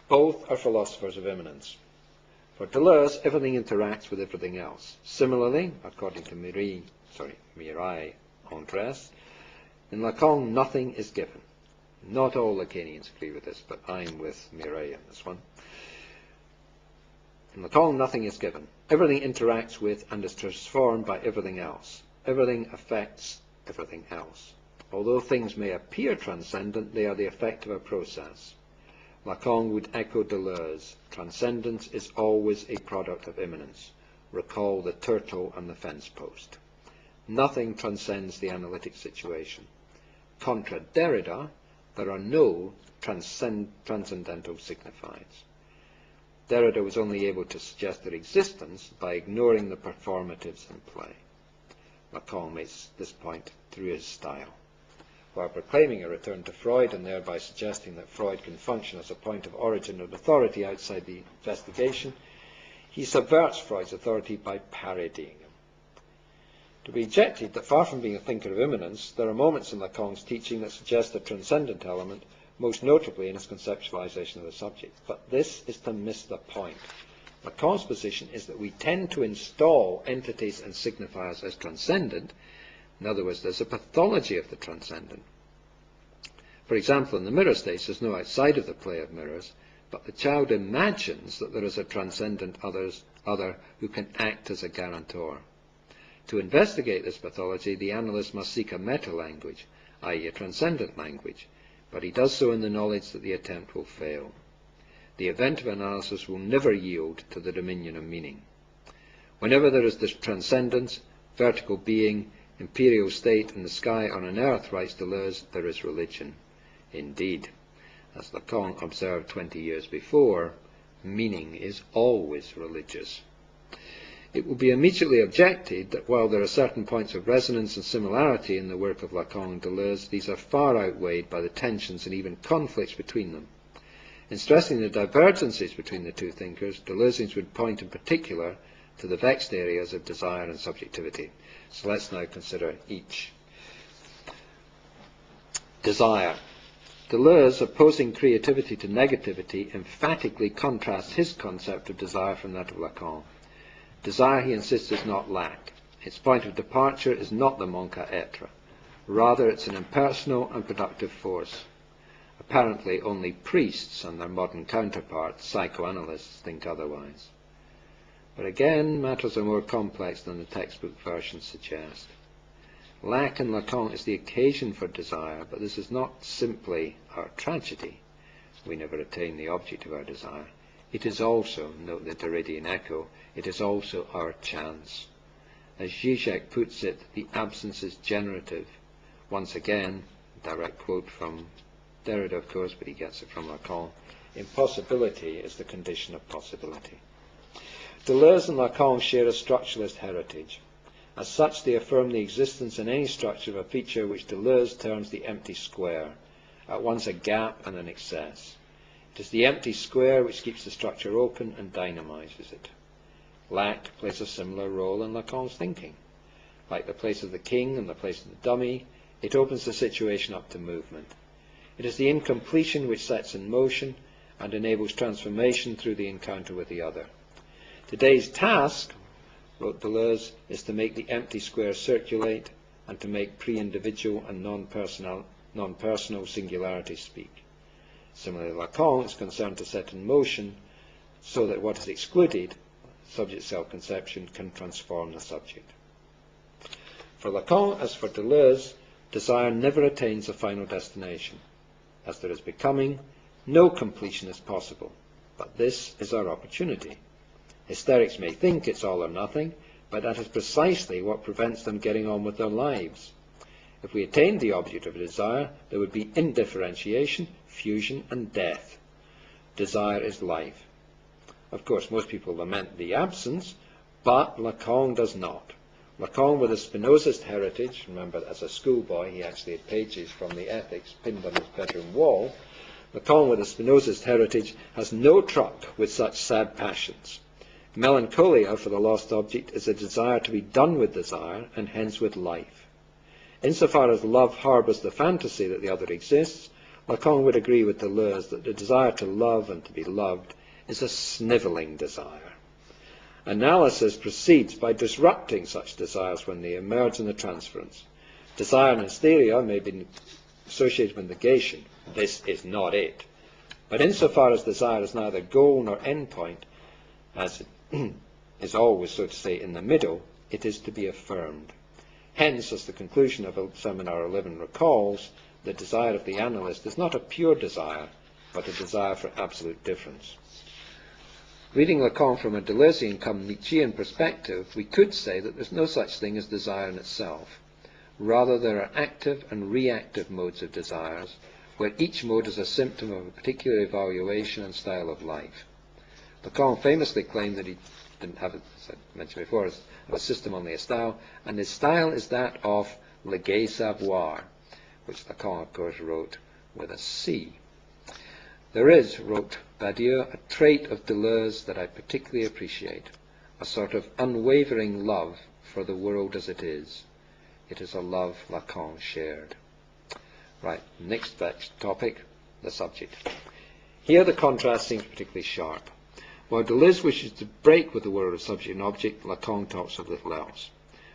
Both are philosophers of immanence. For Deleuze, everything interacts with everything else. Similarly, according to Mireille Andres, in Lacan, nothing is given. Not all Lacanians agree with this, but I'm with Mireille on this one. In Lacan, nothing is given. Everything interacts with and is transformed by everything else. Everything affects everything else. Although things may appear transcendent, they are the effect of a process. Lacan would echo Deleuze. Transcendence is always a product of immanence. Recall the turtle and the fence post. Nothing transcends the analytic situation. Contra Derrida, there are no transcendental signifieds. Derrida was only able to suggest their existence by ignoring the performatives in play. Lacan makes this point through his style. While proclaiming a return to Freud and thereby suggesting that Freud can function as a point of origin and authority outside the investigation, he subverts Freud's authority by parodying him. To be rejected that far from being a thinker of immanence, there are moments in Lacan's teaching that suggest a transcendent element, most notably in his conceptualization of the subject. But this is to miss the point. Lacan's position is that we tend to install entities and signifiers as transcendent. In other words, there's a pathology of the transcendent. For example, in the mirror stage, there's no outside of the play of mirrors, but the child imagines that there is a transcendent other who can act as a guarantor. To investigate this pathology, the analyst must seek a meta-language, i.e. a transcendent language, but he does so in the knowledge that the attempt will fail. The event of analysis will never yield to the dominion of meaning. Whenever there is this transcendence, vertical being, imperial state in the sky on an earth, writes Deleuze, there is religion. Indeed, as Lacan observed 20 years before, meaning is always religious. It will be immediately objected that while there are certain points of resonance and similarity in the work of Lacan and Deleuze, these are far outweighed by the tensions and even conflicts between them. In stressing the divergences between the two thinkers, Deleuzians would point in particular to the vexed areas of desire and subjectivity. So let's now consider each. Desire. Deleuze, opposing creativity to negativity, emphatically contrasts his concept of desire from that of Lacan. Desire, he insists, is not lack. Its point of departure is not the manque à être. Rather, it's an impersonal and productive force. Apparently, only priests and their modern counterparts, psychoanalysts, think otherwise. But again, matters are more complex than the textbook version suggests. Lack in Lacan is the occasion for desire, but this is not simply our tragedy. We never attain the object of our desire. It is also, note the Derridian echo, it is also our chance. As Zizek puts it, the absence is generative. Once again, direct quote from Derrida, of course, but he gets it from Lacan. Impossibility is the condition of possibility. Deleuze and Lacan share a structuralist heritage. As such, they affirm the existence in any structure of a feature which Deleuze terms the empty square, at once a gap and an excess. It is the empty square which keeps the structure open and dynamizes it. Lack plays a similar role in Lacan's thinking. Like the place of the king and the place of the dummy, it opens the situation up to movement. It is the incompletion which sets in motion and enables transformation through the encounter with the other. Today's task, wrote Deleuze, is to make the empty square circulate and to make pre-individual and non-personal singularity speak. Similarly, Lacan is concerned to set in motion so that what is excluded, subject self-conception, can transform the subject. For Lacan, as for Deleuze, desire never attains a final destination. As there is becoming, no completion is possible, but this is our opportunity. Hysterics may think it's all or nothing, but that is precisely what prevents them getting on with their lives. If we attained the object of desire, there would be indifferentiation, fusion, and death. Desire is life. Of course, most people lament the absence, but Lacan does not. Lacan, with a Spinozist heritage, remember as a schoolboy he actually had pages from the Ethics pinned on his bedroom wall, Lacan, with a Spinozist heritage, has no truck with such sad passions. Melancholia for the lost object is a desire to be done with desire, and hence with life. Insofar as love harbours the fantasy that the other exists, Lacan would agree with Deleuze that the desire to love and to be loved is a snivelling desire. Analysis proceeds by disrupting such desires when they emerge in the transference. Desire and hysteria may be associated with negation. This is not it. But insofar as desire is neither goal nor endpoint, as it is always, so to say, in the middle, it is to be affirmed. Hence, as the conclusion of Seminar 11 recalls, the desire of the analyst is not a pure desire, but a desire for absolute difference. Reading Lacan from a Deleuzean cum Nietzschean perspective, we could say that there's no such thing as desire in itself. Rather, there are active and reactive modes of desires, where each mode is a symptom of a particular evaluation and style of life. Lacan famously claimed that he didn't have, as I mentioned before, a system only a style, and his style is that of le gai savoir, which Lacan, of course, wrote with a C. There is, wrote Badiou, a trait of Deleuze that I particularly appreciate, a sort of unwavering love for the world as it is. It is a love Lacan shared. Right, next topic, the subject. Here the contrast seems particularly sharp. While Deleuze wishes to break with the world of subject and object, Lacan talks of little else.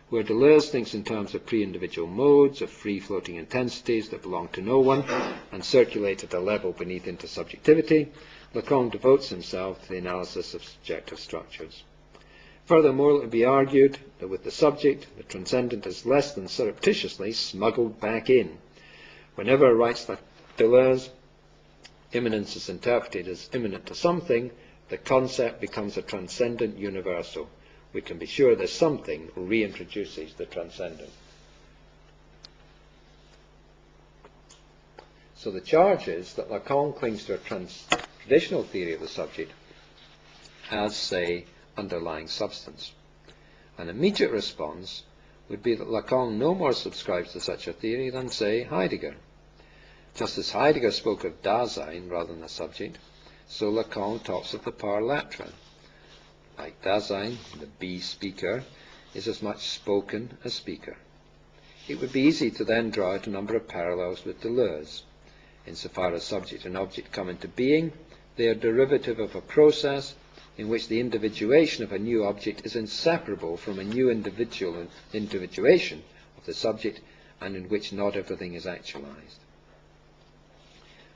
Where Deleuze thinks in terms of pre-individual modes, of free-floating intensities that belong to no one and circulate at a level beneath intersubjectivity, Lacan devotes himself to the analysis of subjective structures. Furthermore, it would be argued that with the subject, the transcendent is less than surreptitiously smuggled back in. Whenever, writes Deleuze, immanence is interpreted as immanent to something, the concept becomes a transcendent universal. We can be sure that something reintroduces the transcendent. So the charge is that Lacan clings to a traditional theory of the subject as, say, underlying substance. An immediate response would be that Lacan no more subscribes to such a theory than, say, Heidegger. Just as Heidegger spoke of Dasein rather than the subject, so Lacan talks of the par latre. Like Dasein, the be speaker is as much spoken as speaker. It would be easy to then draw out a number of parallels with Deleuze. Insofar as subject and object come into being, they are derivative of a process in which the individuation of a new object is inseparable from a new individuation of the subject, and in which not everything is actualized.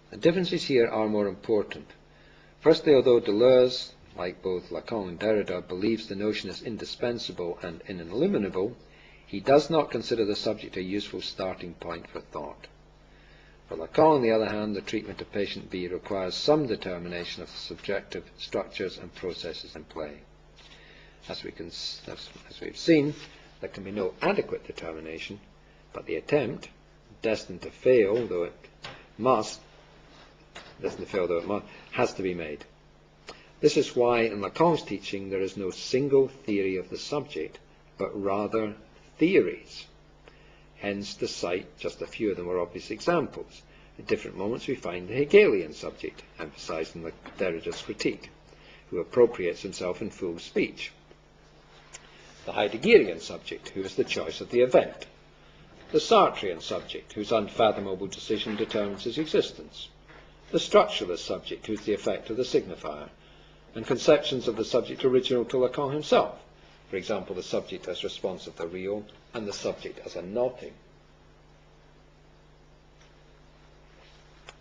The differences here are more important. Firstly, although Deleuze, like both Lacan and Derrida, believes the notion is indispensable and ineliminable, he does not consider the subject a useful starting point for thought. For Lacan, on the other hand, the treatment of patient B requires some determination of the subjective structures and processes in play. As we've seen, there can be no adequate determination, but the attempt, destined to fail though it must, has to be made. This is why in Lacan's teaching there is no single theory of the subject, but rather theories. Hence, to cite just a few of the more obvious examples. At different moments we find the Hegelian subject, emphasized in Derrida's critique, who appropriates himself in full speech. The Heideggerian subject, who is the choice of the event. The Sartrean subject, whose unfathomable decision determines his existence. The structuralist subject, who is the effect of the signifier. And conceptions of the subject original to Lacan himself. For example, the subject as response of the real, and the subject as a knotting.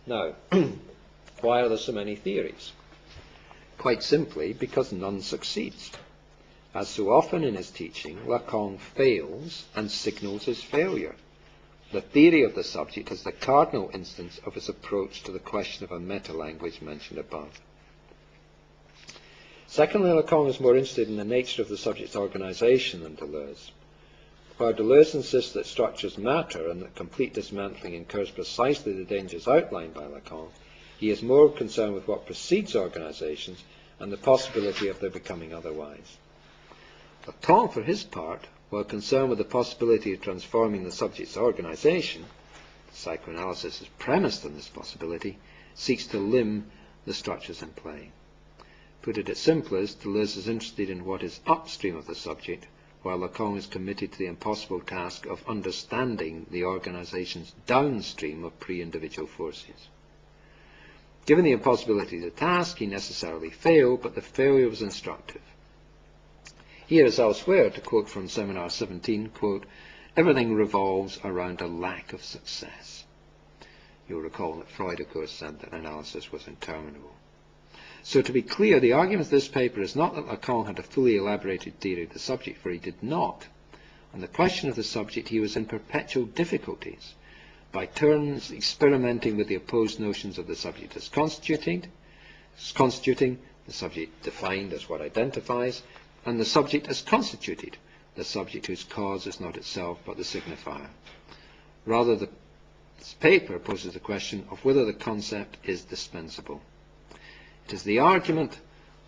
Now, why are there so many theories? Quite simply because none succeeds. As so often in his teaching, Lacan fails and signals his failure. The theory of the subject is the cardinal instance of his approach to the question of a meta-language mentioned above. Secondly, Lacan is more interested in the nature of the subject's organization than Deleuze. While Deleuze insists that structures matter and that complete dismantling incurs precisely the dangers outlined by Lacan, he is more concerned with what precedes organizations and the possibility of their becoming otherwise. Lacan, for his part, while concerned with the possibility of transforming the subject's organization, psychoanalysis is premised on this possibility, seeks to limn the structures in play. Put it as simple as Deleuze is interested in what is upstream of the subject, while Lacan is committed to the impossible task of understanding the organizations downstream of pre-individual forces. Given the impossibility of the task, he necessarily failed, but the failure was instructive. Here as elsewhere, to quote from Seminar 17, quote, "Everything revolves around a lack of success." You'll recall that Freud, of course, said that analysis was interminable. So to be clear, the argument of this paper is not that Lacan had a fully elaborated theory of the subject, for he did not. On the question of the subject, he was in perpetual difficulties, by turns experimenting with the opposed notions of the subject as constituting, the subject defined as what identifies, and the subject as constituted, the subject whose cause is not itself but the signifier. Rather, this paper poses the question of whether the concept is dispensable. It is the argument of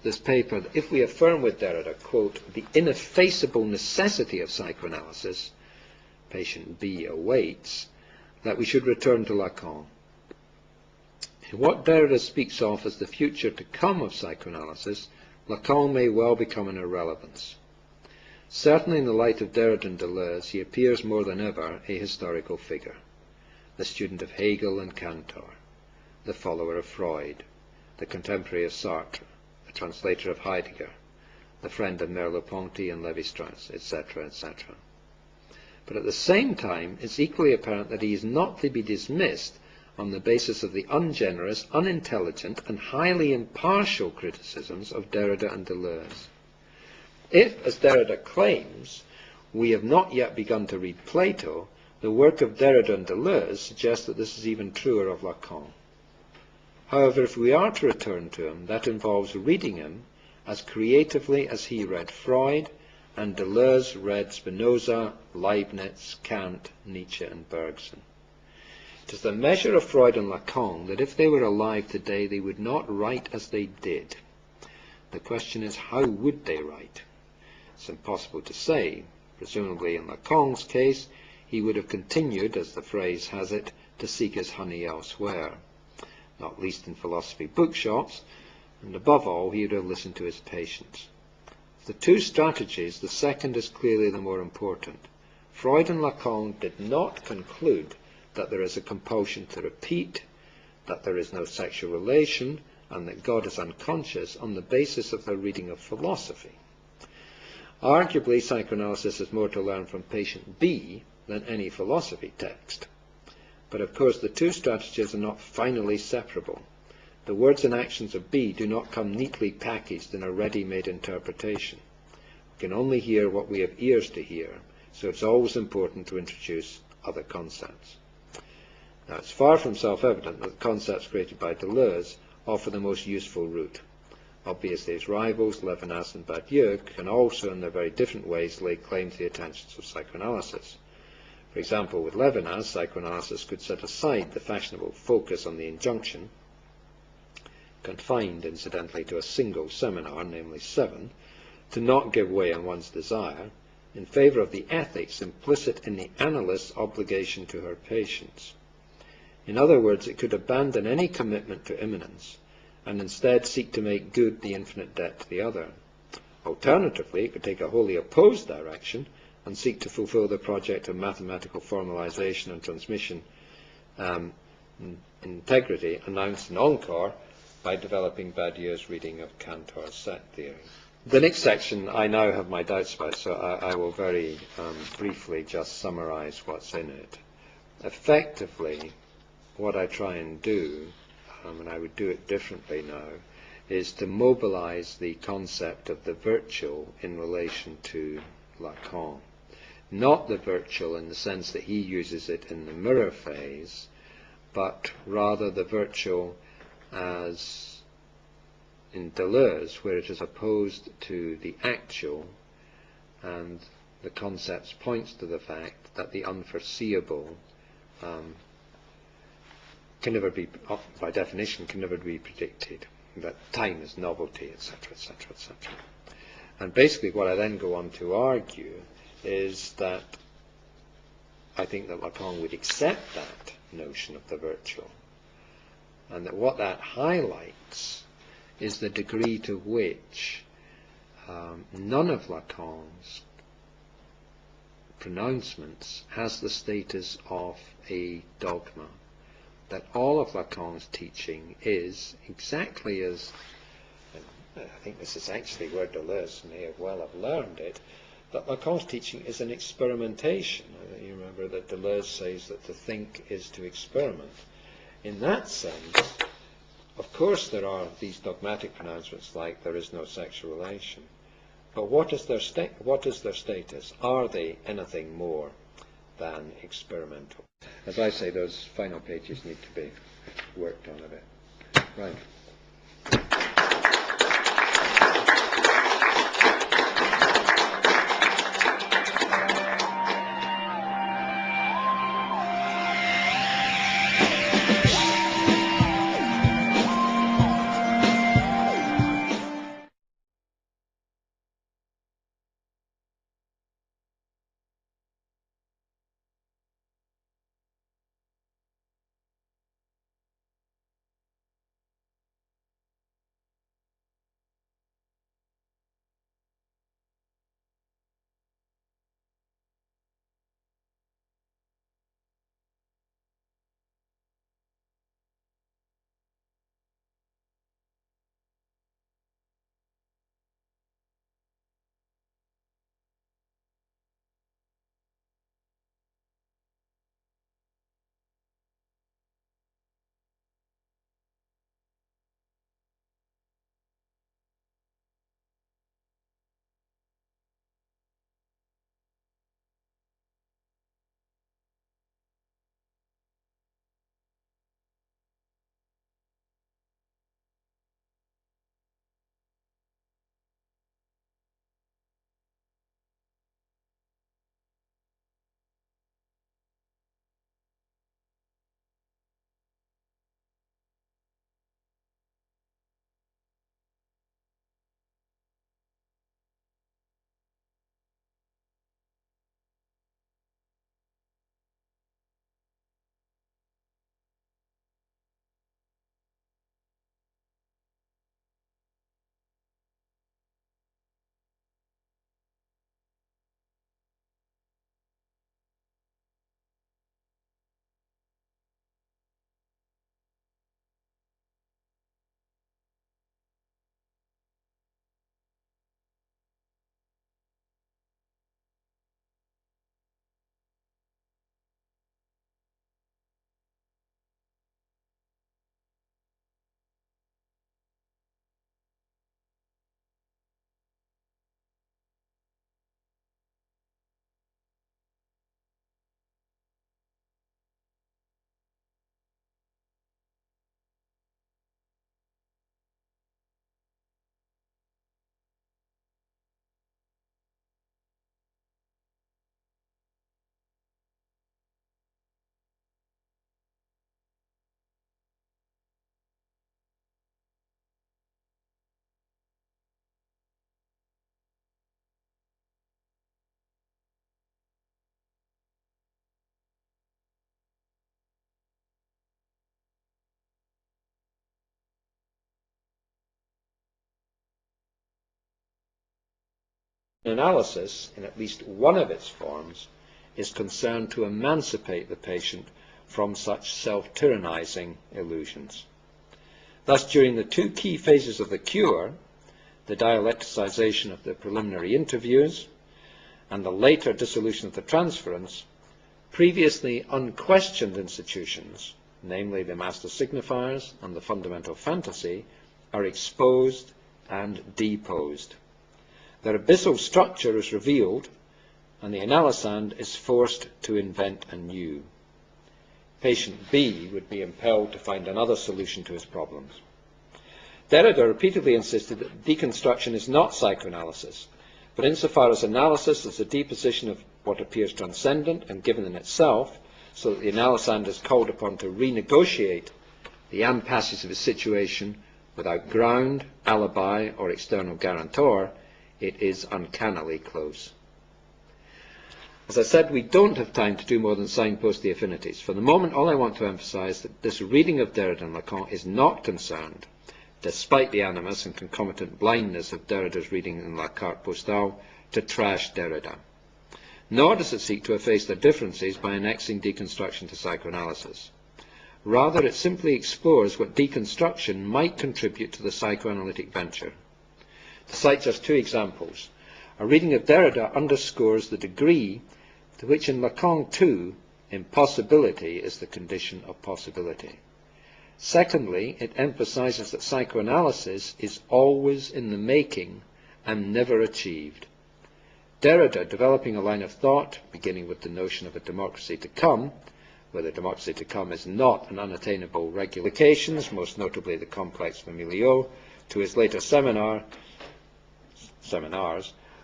this paper that if we affirm with Derrida, quote, "the ineffaceable necessity of psychoanalysis," patient B awaits, that we should return to Lacan. In what Derrida speaks of as the future to come of psychoanalysis, Lacan may well become an irrelevance. Certainly in the light of Derrida and Deleuze, he appears more than ever a historical figure, the student of Hegel and Cantor, the follower of Freud, the contemporary of Sartre, the translator of Heidegger, the friend of Merleau-Ponty and Lévi-Strauss, etc., etc. But at the same time, it's equally apparent that he is not to be dismissed on the basis of the ungenerous, unintelligent, and highly impartial criticisms of Derrida and Deleuze. If, as Derrida claims, we have not yet begun to read Plato, the work of Derrida and Deleuze suggests that this is even truer of Lacan. However, if we are to return to him, that involves reading him as creatively as he read Freud, and Deleuze read Spinoza, Leibniz, Kant, Nietzsche, and Bergson. It is the measure of Freud and Lacan that if they were alive today, they would not write as they did. The question is, how would they write? It's impossible to say. Presumably in Lacan's case, he would have continued, as the phrase has it, to seek his honey elsewhere, not least in philosophy bookshops, and above all, he would have listened to his patients. Of the two strategies, the second is clearly the more important. Freud and Lacan did not conclude that there is a compulsion to repeat, that there is no sexual relation, and that God is unconscious on the basis of their reading of philosophy. Arguably, psychoanalysis has more to learn from patient B than any philosophy text. But of course, the two strategies are not finally separable. The words and actions of B do not come neatly packaged in a ready-made interpretation. We can only hear what we have ears to hear, so it's always important to introduce other concepts. Now, it's far from self-evident that the concepts created by Deleuze offer the most useful route. Obviously, his rivals, Levinas and Badiou, can also, in their very different ways, lay claim to the attentions of psychoanalysis. For example, with Levinas, psychoanalysis could set aside the fashionable focus on the injunction, confined, incidentally, to a single seminar, namely 7, to not give way on one's desire, in favour of the ethics implicit in the analyst's obligation to her patients. In other words, it could abandon any commitment to immanence, and instead seek to make good the infinite debt to the other. Alternatively, it could take a wholly opposed direction, and seek to fulfill the project of mathematical formalization and transmission integrity announced in Encore by developing Badiou's reading of Cantor's set theory. The next section I now have my doubts about, so I will very briefly just summarize what's in it. Effectively, what I try and do, and I would do it differently now, is to mobilize the concept of the virtual in relation to Lacan. Not the virtual in the sense that he uses it in the mirror phase, but rather the virtual as in Deleuze, where it is opposed to the actual, and the concept points to the fact that the unforeseeable can never be, by definition, can never be predicted, that time is novelty, etc., etc., etc. And basically what I then go on to argue is that I think that Lacan would accept that notion of the virtual, and that what that highlights is the degree to which none of Lacan's pronouncements has the status of a dogma, that all of Lacan's teaching is exactly as, and I think this is actually where Deleuze may well have learned it, that Lacan's teaching is an experimentation. You remember that Deleuze says that to think is to experiment. In that sense, of course there are these dogmatic pronouncements like there is no sexual relation. But what is their status? Are they anything more than experimental? As I say, those final pages need to be worked on a bit. Right. Analysis, in at least one of its forms, is concerned to emancipate the patient from such self-tyrannizing illusions. Thus, during the two key phases of the cure, the dialecticization of the preliminary interviews and the later dissolution of the transference, previously unquestioned institutions, namely the master signifiers and the fundamental fantasy, are exposed and deposed. Their abyssal structure is revealed, and the analysand is forced to invent anew. Patient B would be impelled to find another solution to his problems. Derrida repeatedly insisted that deconstruction is not psychoanalysis, but insofar as analysis is the deposition of what appears transcendent and given in itself, so that the analysand is called upon to renegotiate the impasses of his situation without ground, alibi, or external guarantor, it is uncannily close. As I said, we don't have time to do more than signpost the affinities. For the moment, all I want to emphasize that this reading of Derrida and Lacan is not concerned, despite the animus and concomitant blindness of Derrida's reading in La Carte Postale, to trash Derrida. nor does it seek to efface their differences by annexing deconstruction to psychoanalysis. Rather, it simply explores what deconstruction might contribute to the psychoanalytic venture. To cite just two examples, a reading of Derrida underscores the degree to which in Lacan too, impossibility is the condition of possibility. Secondly, it emphasizes that psychoanalysis is always in the making and never achieved. Derrida, developing a line of thought, beginning with the notion of a democracy to come, where the democracy to come is not an unattainable regulations, most notably the complex familiaux, to his later seminars,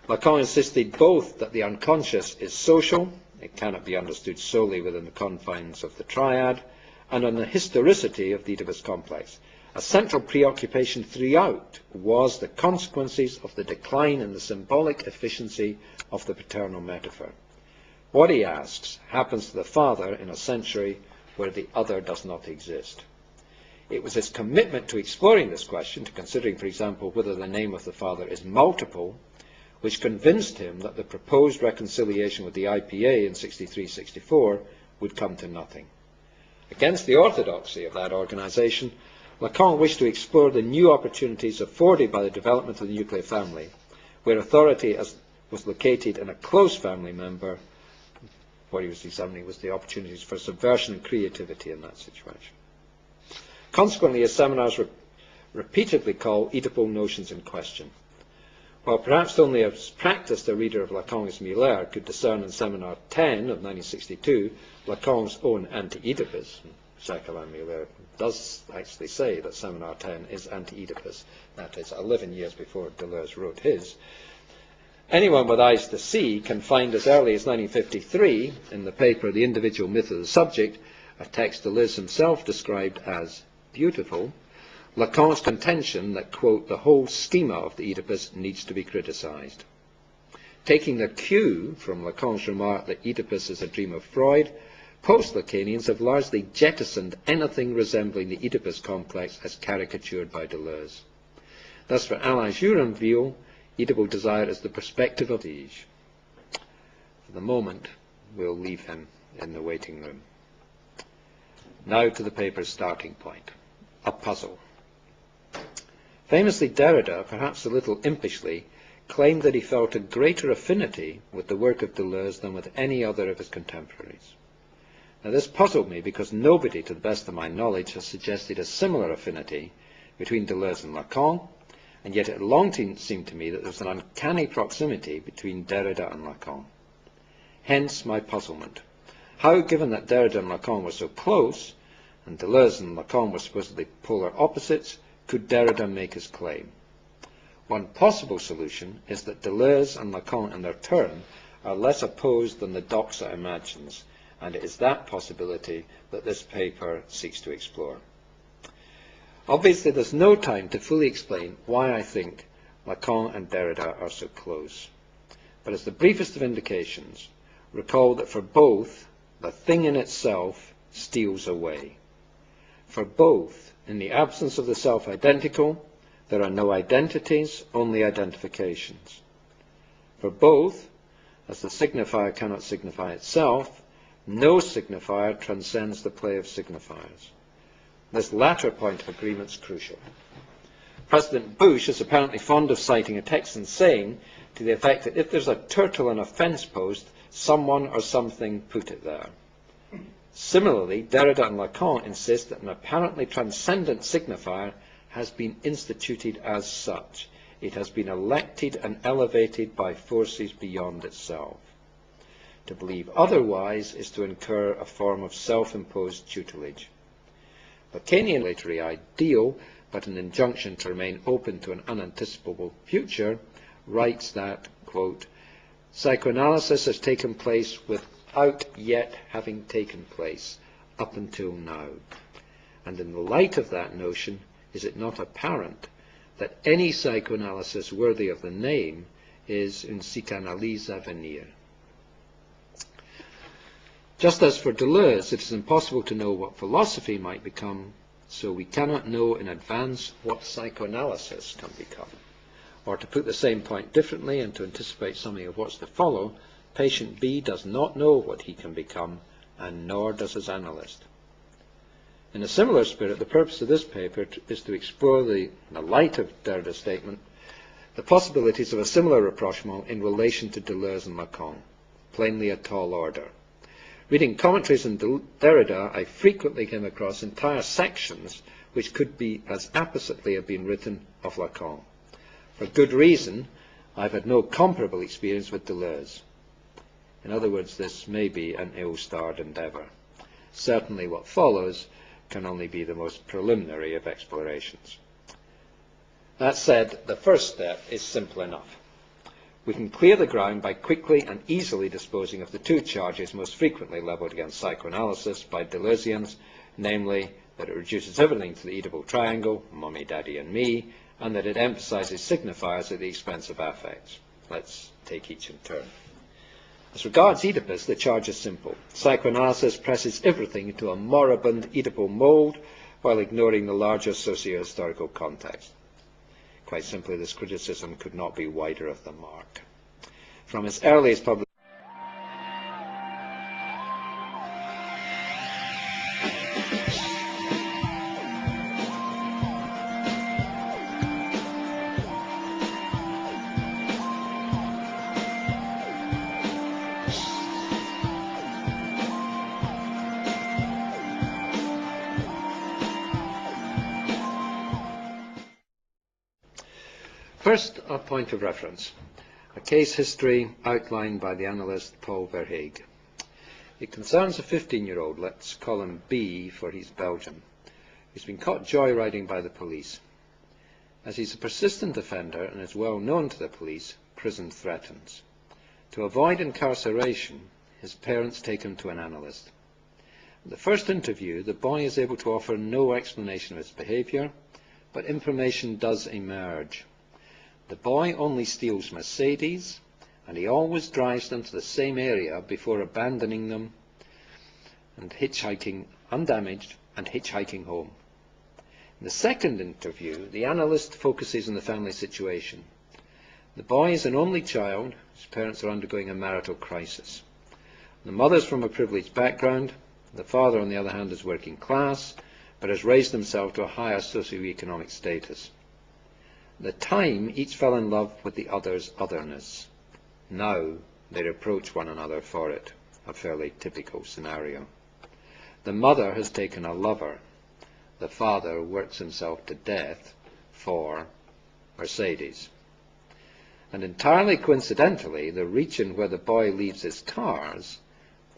Lacan insisted both that the unconscious is social, it cannot be understood solely within the confines of the triad, and on the historicity of the Oedipus complex. A central preoccupation throughout was the consequences of the decline in the symbolic efficiency of the paternal metaphor. What, he asks, happens to the father in a century where the other does not exist? It was his commitment to exploring this question, to considering, for example, whether the name of the father is multiple, which convinced him that the proposed reconciliation with the IPA in 63-64 would come to nothing. Against the orthodoxy of that organization, Lacan wished to explore the new opportunities afforded by the development of the nuclear family, where authority was located in a close family member. What he was examining was the opportunities for subversion and creativity in that situation. Consequently, his seminars repeatedly call Oedipal notions in question. While perhaps only a practiced reader of Lacan as Miller could discern in Seminar 10 of 1962 Lacan's own anti-Oedipus, Jacqueline Miller does actually say that Seminar 10 is anti-Oedipus, that is 11 years before Deleuze wrote his. Anyone with eyes to see can find as early as 1953, in the paper The Individual Myth of the Subject, a text Deleuze himself described as beautiful, Lacan's contention that, quote, the whole schema of the Oedipus needs to be criticized. Taking their cue from Lacan's remark that Oedipus is a dream of Freud, post-Lacanians have largely jettisoned anything resembling the Oedipus complex as caricatured by Deleuze. Thus, for Alain Juranville, Oedipal desire is the perspective of siege. For the moment, we'll leave him in the waiting room. Now to the paper's starting point, a puzzle. Famously, Derrida, perhaps a little impishly, claimed that he felt a greater affinity with the work of Deleuze than with any other of his contemporaries. Now, this puzzled me because nobody, to the best of my knowledge, has suggested a similar affinity between Deleuze and Lacan, and yet it long seemed to me that there was an uncanny proximity between Derrida and Lacan. Hence my puzzlement. How, given that Derrida and Lacan were so close, and Deleuze and Lacan were supposedly polar opposites, could Derrida make his claim? One possible solution is that Deleuze and Lacan in their turn are less opposed than the doxa imagines, and it is that possibility that this paper seeks to explore. Obviously, there's no time to fully explain why I think Lacan and Derrida are so close. But as the briefest of indications, recall that for both, the thing in itself steals away. For both, in the absence of the self-identical, there are no identities, only identifications. For both, as the signifier cannot signify itself, no signifier transcends the play of signifiers. This latter point of agreement is crucial. President Bush is apparently fond of citing a Texan saying to the effect that if there's a turtle on a fence post, someone or something put it there. Similarly, Derrida and Lacan insist that an apparently transcendent signifier has been instituted as such. It has been elected and elevated by forces beyond itself. To believe otherwise is to incur a form of self-imposed tutelage. Lacanian literary ideal, but an injunction to remain open to an unanticipable future, writes that, quote, psychoanalysis has taken place without yet having taken place up until now. And in the light of that notion, is it not apparent that any psychoanalysis worthy of the name is une psychanalyse à venir? Just as for Deleuze, it is impossible to know what philosophy might become, so we cannot know in advance what psychoanalysis can become. Or to put the same point differently and to anticipate something of what's to follow, Patient B does not know what he can become, and nor does his analyst. In a similar spirit, the purpose of this paper is to explore, in the light of Derrida's statement, the possibilities of a similar rapprochement in relation to Deleuze and Lacan, plainly a tall order. Reading commentaries on Derrida, I frequently came across entire sections which could be as appositely have been written of Lacan. For good reason, I've had no comparable experience with Deleuze. In other words, this may be an ill-starred endeavour. Certainly what follows can only be the most preliminary of explorations. That said, the first step is simple enough. We can clear the ground by quickly and easily disposing of the two charges most frequently levelled against psychoanalysis by Deleuzians, namely that it reduces everything to the Oedipal triangle, mummy, daddy, and me, and that it emphasizes signifiers at the expense of affects. Let's take each in turn. As regards Oedipus, the charge is simple. Psychoanalysis presses everything into a moribund Oedipal mould while ignoring the larger socio-historical context. Quite simply, this criticism could not be wider of the mark. From its earliest publication, first, a point of reference, a case history outlined by the analyst Paul Verhaeghe. It concerns a 15-year-old, let's call him B for he's Belgian, who's been caught joyriding by the police. As he's a persistent offender and is well known to the police, prison threatens. To avoid incarceration, his parents take him to an analyst. At the first interview, the boy is able to offer no explanation of his behaviour, but information does emerge. The boy only steals Mercedes, and he always drives them to the same area before abandoning them and hitchhiking undamaged and hitchhiking home. In the second interview, the analyst focuses on the family situation. The boy is an only child, his parents are undergoing a marital crisis. The mother's from a privileged background, the father on the other hand is working class, but has raised himself to a higher socioeconomic status. At the time, each fell in love with the other's otherness. Now they reproach one another for it, a fairly typical scenario. The mother has taken a lover. The father works himself to death for Mercedes. And entirely coincidentally, the region where the boy leaves his cars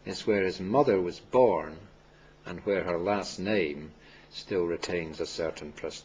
is where his mother was born and where her last name still retains a certain prestige.